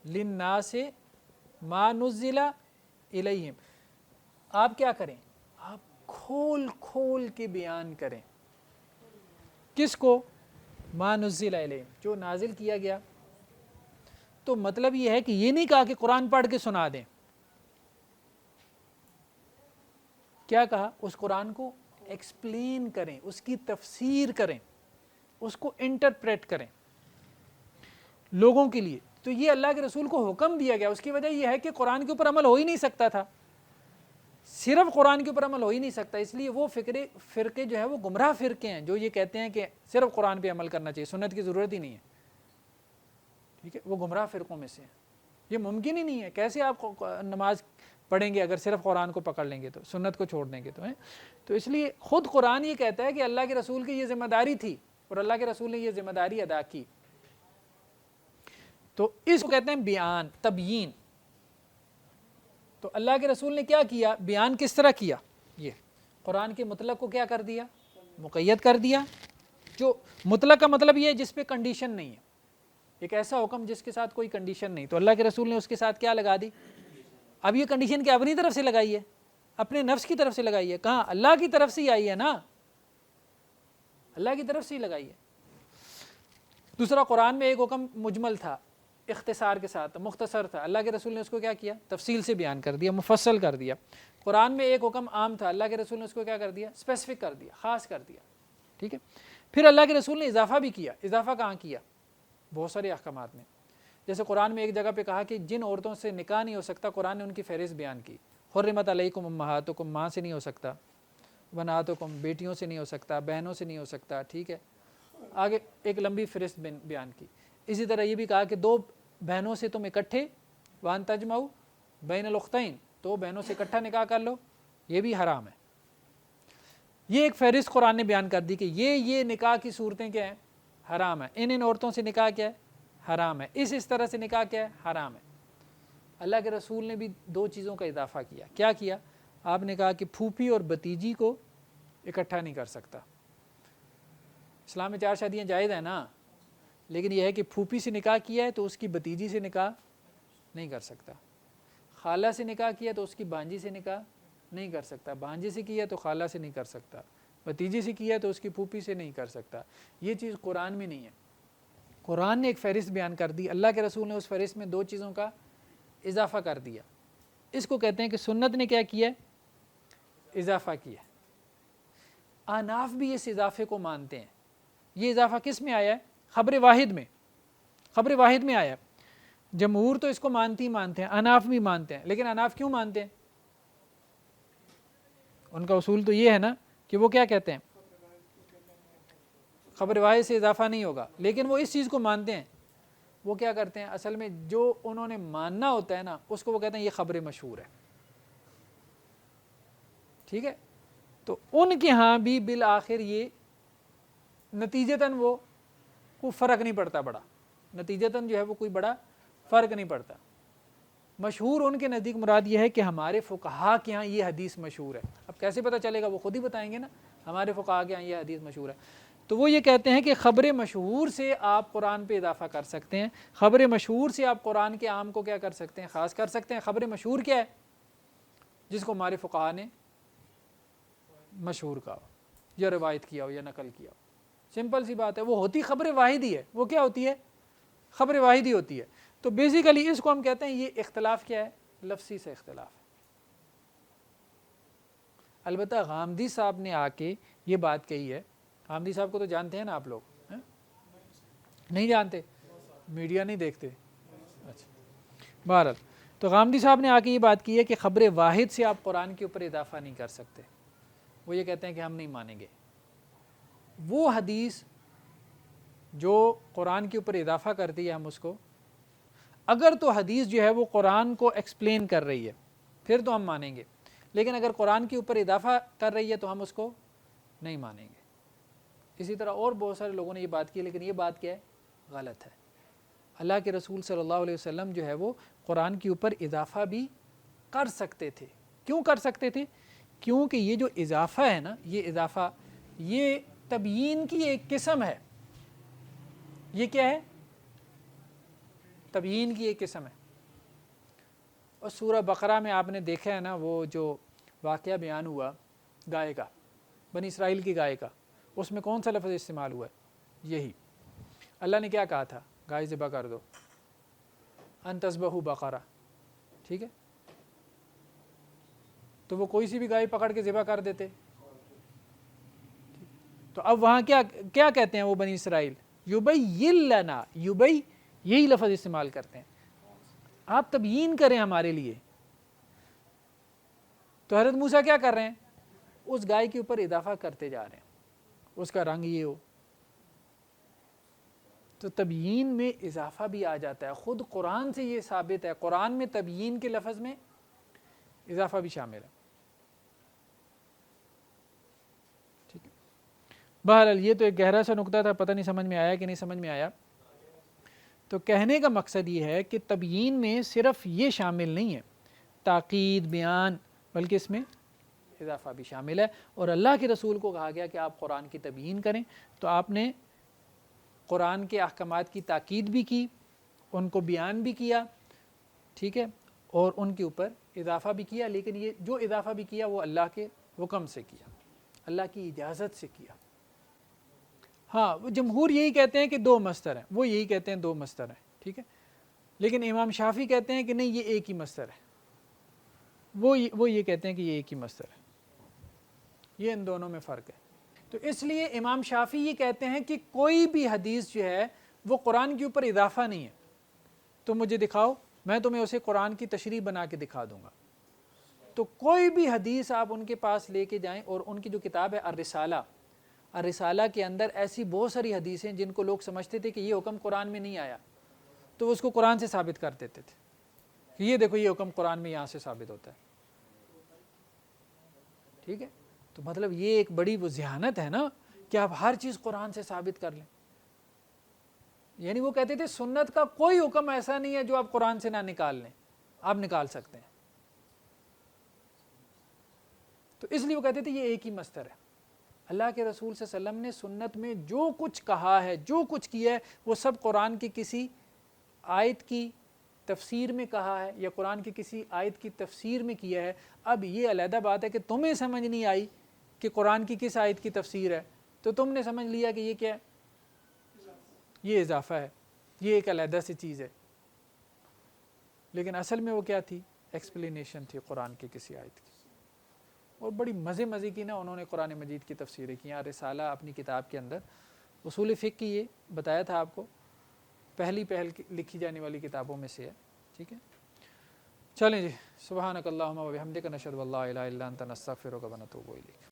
لِلنَّاسِ مَا نُزِّلَ إِلَيْهِمْ. آپ کیا کریں؟ آپ کھول کھول کے بیان کریں. کس کو؟ مَا نُزِّلَ إِلَيْهِمْ، جو نازل کیا گیا. تو مطلب یہ ہے کہ یہ نہیں کہا کہ قرآن پڑھ کے سنا دیں. کیا کہا؟ اس قرآن کو ایکسپلین کریں، اس کی تفسیر کریں، اس کو انٹرپریٹ کریں لوگوں کے لیے. تو یہ اللہ کے رسول کو حکم دیا گیا. اس کی وجہ یہ ہے کہ قرآن کے اوپر عمل ہو ہی نہیں سکتا تھا، صرف قرآن کے اوپر عمل ہو ہی نہیں سکتا. اس لیے وہ فرقے جو ہے وہ گمراہ فرقے ہیں جو یہ کہتے ہیں کہ صرف قرآن پہ عمل کرنا چاہیے، سنت کی ضرورت ہی نہیں ہے. ٹھیک ہے. وہ گمراہ فرقوں میں سے ہیں. یہ ممکن ہی نہیں ہے. کیسے آپ نماز پڑھیں گے اگر صرف قرآن کو پکڑ لیں گے تو، سنت کو چھوڑ دیں گے تو ہیں. تو اس لیے خود قرآن یہ کہتا ہے کہ اللہ کے رسول کی یہ ذمہ داری تھی اور اللہ کے رسول نے یہ ذمہ داری ادا کی. تو اس کو کہتے ہیں بیان، تبیین. تو اللہ کے رسول نے کیا کیا؟ بیان کس طرح کیا؟ یہ قرآن کے مطلق کو کیا کر دیا؟ مقید کر دیا. جو مطلق کا مطلب یہ ہے جس پہ کنڈیشن نہیں ہے، ایک ایسا حکم جس کے ساتھ کوئی کنڈیشن نہیں. تو اللہ کے رسول نے اس کے ساتھ کیا لگا دی؟ اب یہ کنڈیشن کیا اپنی طرف سے لگائی ہے؟ اپنے نفس کی طرف سے لگائی ہے. کہاں؟ اللہ کی طرف سے ہی آئی ہے نا، اللہ کی طرف سے ہی لگائی ہے. دوسرا، قرآن میں ایک حکم مجمل تھا، اختصار کے ساتھ مختصر تھا. اللہ کے رسول نے اس کو کیا کیا؟ تفصیل سے بیان کر دیا، مفصل کر دیا. قرآن میں ایک حکم عام تھا، اللہ کے رسول نے اس کو کیا کر دیا؟ اسپیسیفک کر دیا، خاص کر دیا. ٹھیک ہے. پھر اللہ کے رسول نے اضافہ بھی کیا. اضافہ کہاں کیا؟ بہت سارے احکامات میں. جیسے قرآن میں ایک جگہ پہ کہا کہ جن عورتوں سے نکاح نہیں ہو سکتا، قرآن نے ان کی فہرست بیان کی. حرمت علیکم امہاتکم، ماں سے نہیں ہو سکتا. بناتکم، بیٹیوں سے نہیں ہو سکتا، بہنوں سے نہیں ہو سکتا. ٹھیک ہے. آگے ایک لمبی فہرست بیان کی. اسی طرح یہ بھی کہا کہ 2 بہنوں سے تم اکٹھے وان تجمعوا بین الاختین، 2 بہنوں سے اکٹھا نکاح کر لو، یہ بھی حرام ہے. یہ ایک فہرست قرآن نے بیان کر دی کہ یہ نکاح کی صورتیں کیا ہیں؟ حرام ہے. ان عورتوں سے نکاح کیا ہے؟ حرام ہے. اس طرح سے نکاح کیا ہے؟ حرام ہے. اللہ کے رسول نے بھی 2 چیزوں کا اضافہ کیا. کیا کیا؟ آپ نے کہا کہ پھوپھی اور بھتیجی کو اکٹھا نہیں کر سکتا. اسلام میں 4 شادیاں جائز ہیں نا، لیکن یہ ہے کہ پھوپھی سے نکاح کیا ہے تو اس کی بھتیجی سے نکاح نہیں کر سکتا، خالہ سے نکاح کیا تو اس کی بانجی سے نکاح نہیں کر سکتا، بانجی سے کیا تو خالہ سے نہیں کر سکتا، بھتیجی سے کیا تو اس کی پھوپھی سے نہیں کر سکتا۔ یہ چیز قرآن میں نہیں ہے۔ قرآن نے ایک فہرست بیان کر دی، اللہ کے رسول نے اس فہرست میں 2 چیزوں کا اضافہ کر دیا، اس کو کہتے ہیں کہ سنت نے کیا کیا ہے؟ اضافہ کیا۔ احناف بھی اس اضافے کو مانتے ہیں۔ یہ اضافہ کس میں آیا ہے؟ خبر واحد میں، خبر واحد میں آیا ہے۔ جمہور تو اس کو مانتے ہیں، احناف بھی مانتے ہیں، لیکن احناف کیوں مانتے ہیں؟ ان کا اصول تو یہ ہے نا کہ وہ کیا کہتے ہیں؟ خبر واحد سے اضافہ نہیں ہوگا، لیکن وہ اس چیز کو مانتے ہیں، وہ کیا کرتے ہیں اصل میں جو انہوں نے ماننا ہوتا ہے نا اس کو وہ کہتے ہیں یہ خبر مشہور ہے، ٹھیک ہے؟ تو ان کے ہاں بھی بالآخر یہ نتیجتاً وہ کوئی فرق نہیں پڑتا، بڑا نتیجتاً جو ہے وہ کوئی بڑا فرق نہیں پڑتا۔ مشہور ان کے نزدیک مراد یہ ہے کہ ہمارے فقہا کے ہاں یہ حدیث مشہور ہے۔ اب کیسے پتہ چلے گا؟ وہ خود ہی بتائیں گے نا، ہمارے فقہا کے ہاں یہ حدیث مشہور ہے۔ تو وہ یہ کہتے ہیں کہ خبر مشہور سے آپ قرآن پہ اضافہ کر سکتے ہیں، خبر مشہور سے آپ قرآن کے عام کو کیا کر سکتے ہیں؟ خاص کر سکتے ہیں۔ خبر مشہور کیا ہے؟ جس کو ہمارے فقہا نے مشہور کہا ہو یا روایت کیا ہو یا نقل کیا ہو، سمپل سی بات ہے، وہ ہوتی خبر واحد ہی ہے۔ وہ کیا ہوتی ہے؟ خبر واحد ہی ہوتی ہے۔ تو بیسیکلی اس کو ہم کہتے ہیں یہ اختلاف کیا ہے؟ لفظی سے اختلاف ہے۔ البتہ غامدی صاحب نے آ کے یہ بات کہی ہے، غامدی صاحب کو تو جانتے ہیں نا آپ لوگ؟ نہیں جانتے؟ میڈیا نہیں دیکھتے؟ اچھا، بہرحال تو غامدی صاحب نے آ کے یہ بات کی ہے کہ خبر واحد سے آپ قرآن کے اوپر اضافہ نہیں کر سکتے۔ وہ یہ کہتے ہیں کہ ہم نہیں مانیں گے وہ حدیث جو قرآن کے اوپر اضافہ کرتی ہے، ہم اس کو اگر تو حدیث جو ہے وہ قرآن کو ایکسپلین کر رہی ہے پھر تو ہم مانیں گے، لیکن اگر قرآن کے اوپر اضافہ کر رہی ہے تو ہم اس کو نہیں مانیں گے۔ اسی طرح اور بہت سارے لوگوں نے یہ بات کی، لیکن یہ بات کیا ہے؟ غلط ہے۔ اللہ کے رسول صلی اللہ علیہ وسلم جو ہے وہ قرآن کے اوپر اضافہ بھی کر سکتے تھے۔ کیوں کر سکتے تھے؟ کیونکہ یہ جو اضافہ ہے نا، یہ اضافہ یہ تبیین کی ایک قسم ہے۔ یہ کیا ہے؟ تبیین کی ایک قسم ہے۔ اور سورہ بقرہ میں آپ نے دیکھا ہے نا وہ جو واقعہ بیان ہوا گائے کا، بنی اسرائیل کی گائے کا، اس میں کون سا لفظ استعمال ہوا ہے؟ یہی۔ اللہ نے کیا کہا تھا؟ گائے ذبح کر دو، ان تذبحوا بقرہ، ٹھیک ہے؟ تو وہ کوئی سی بھی گائے پکڑ کے ذبح کر دیتے۔ تو اب وہاں کیا کہتے ہیں وہ بنی اسرائیل؟ یبین لنا، یبی یہی لفظ استعمال کرتے ہیں، آپ تبیین کریں ہمارے لیے۔ تو حضرت موسیٰ کیا کر رہے ہیں؟ اس گائے کے اوپر اضافہ کرتے جا رہے ہیں، اس کا رنگ یہ ہو۔ تو تبیین میں اضافہ بھی آ جاتا ہے، خود قرآن سے یہ ثابت ہے، قرآن میں تبیین کے لفظ میں اضافہ بھی شامل ہے۔ ٹھیک ہے، بہرحال یہ تو ایک گہرا سا نقطہ تھا، پتہ نہیں سمجھ میں آیا کہ نہیں سمجھ میں آیا۔ تو کہنے کا مقصد یہ ہے کہ تبیین میں صرف یہ شامل نہیں ہے تاکید بیان، بلکہ اس میں اضافہ بھی شامل ہے۔ اور اللہ کے رسول کو کہا گیا کہ آپ قرآن کی تبیین کریں، تو آپ نے قرآن کے احکامات کی تاکید بھی کی، ان کو بیان بھی کیا، ٹھیک ہے، اور ان کے اوپر اضافہ بھی کیا، لیکن یہ جو اضافہ بھی کیا وہ اللہ کے حکم سے کیا، اللہ کی اجازت سے کیا۔ ہاں، وہ جمہور یہی کہتے ہیں کہ 2 مصدر ہیں، وہ یہی کہتے ہیں 2 مصدر ہیں، ٹھیک ہے، لیکن امام شافعی کہتے ہیں کہ نہیں، یہ ایک ہی مصدر ہے، وہ یہ کہتے ہیں کہ یہ ایک ہی مصدر ہے۔ یہ ان دونوں میں فرق ہے۔ تو اس لیے امام شافعی یہ کہتے ہیں کہ کوئی بھی حدیث جو ہے وہ قرآن کے اوپر اضافہ نہیں ہے، تو مجھے دکھاؤ، میں تمہیں اسے قرآن کی تشریح بنا کے دکھا دوں گا۔ تو کوئی بھی حدیث آپ ان کے پاس لے کے جائیں، اور ان کی جو کتاب ہے الرسالہ، الرسالہ کے اندر ایسی بہت ساری حدیثیں جن کو لوگ سمجھتے تھے کہ یہ حکم قرآن میں نہیں آیا، تو اس کو قرآن سے ثابت کر دیتے تھے کہ یہ دیکھو یہ حکم قرآن میں یہاں سے ثابت ہوتا ہے، ٹھیک ہے۔ تو مطلب یہ ایک بڑی وہ ذہانت ہے نا کہ آپ ہر چیز قرآن سے ثابت کر لیں۔ یعنی وہ کہتے تھے سنت کا کوئی حکم ایسا نہیں ہے جو آپ قرآن سے نہ نکال لیں، آپ نکال سکتے ہیں۔ تو اس لیے وہ کہتے تھے یہ ایک ہی مصدر ہے۔ اللہ کے رسول صلی اللہ علیہ وسلم نے سنت میں جو کچھ کہا ہے، جو کچھ کیا ہے، وہ سب قرآن کی کسی آیت کی تفسیر میں کہا ہے یا قرآن کی کسی آیت کی تفسیر میں کیا ہے۔ اب یہ علیحدہ بات ہے کہ تمہیں سمجھ نہیں آئی کہ قرآن کی کس آیت کی تفسیر ہے، تو تم نے سمجھ لیا کہ یہ کیا ہے، یہ اضافہ ہے، یہ ایک علیحدہ سی چیز ہے، لیکن اصل میں وہ کیا تھی؟ ایکسپلینیشن تھی قرآن کی کسی آیت کی۔ اور بڑی مزے کی نا انہوں نے قرآن مجید کی تفسیریں کی۔ یہاں رسالہ اپنی کتاب کے اندر اصول فقہ کی، یہ بتایا تھا آپ کو، پہل لکھی جانے والی کتابوں میں سے ہے، ٹھیک ہے۔ چلیں جی، سبحانک اللہم و بحمدک، نشہد ان لا الہ الا انت، نستغفرک و نتوب الیک۔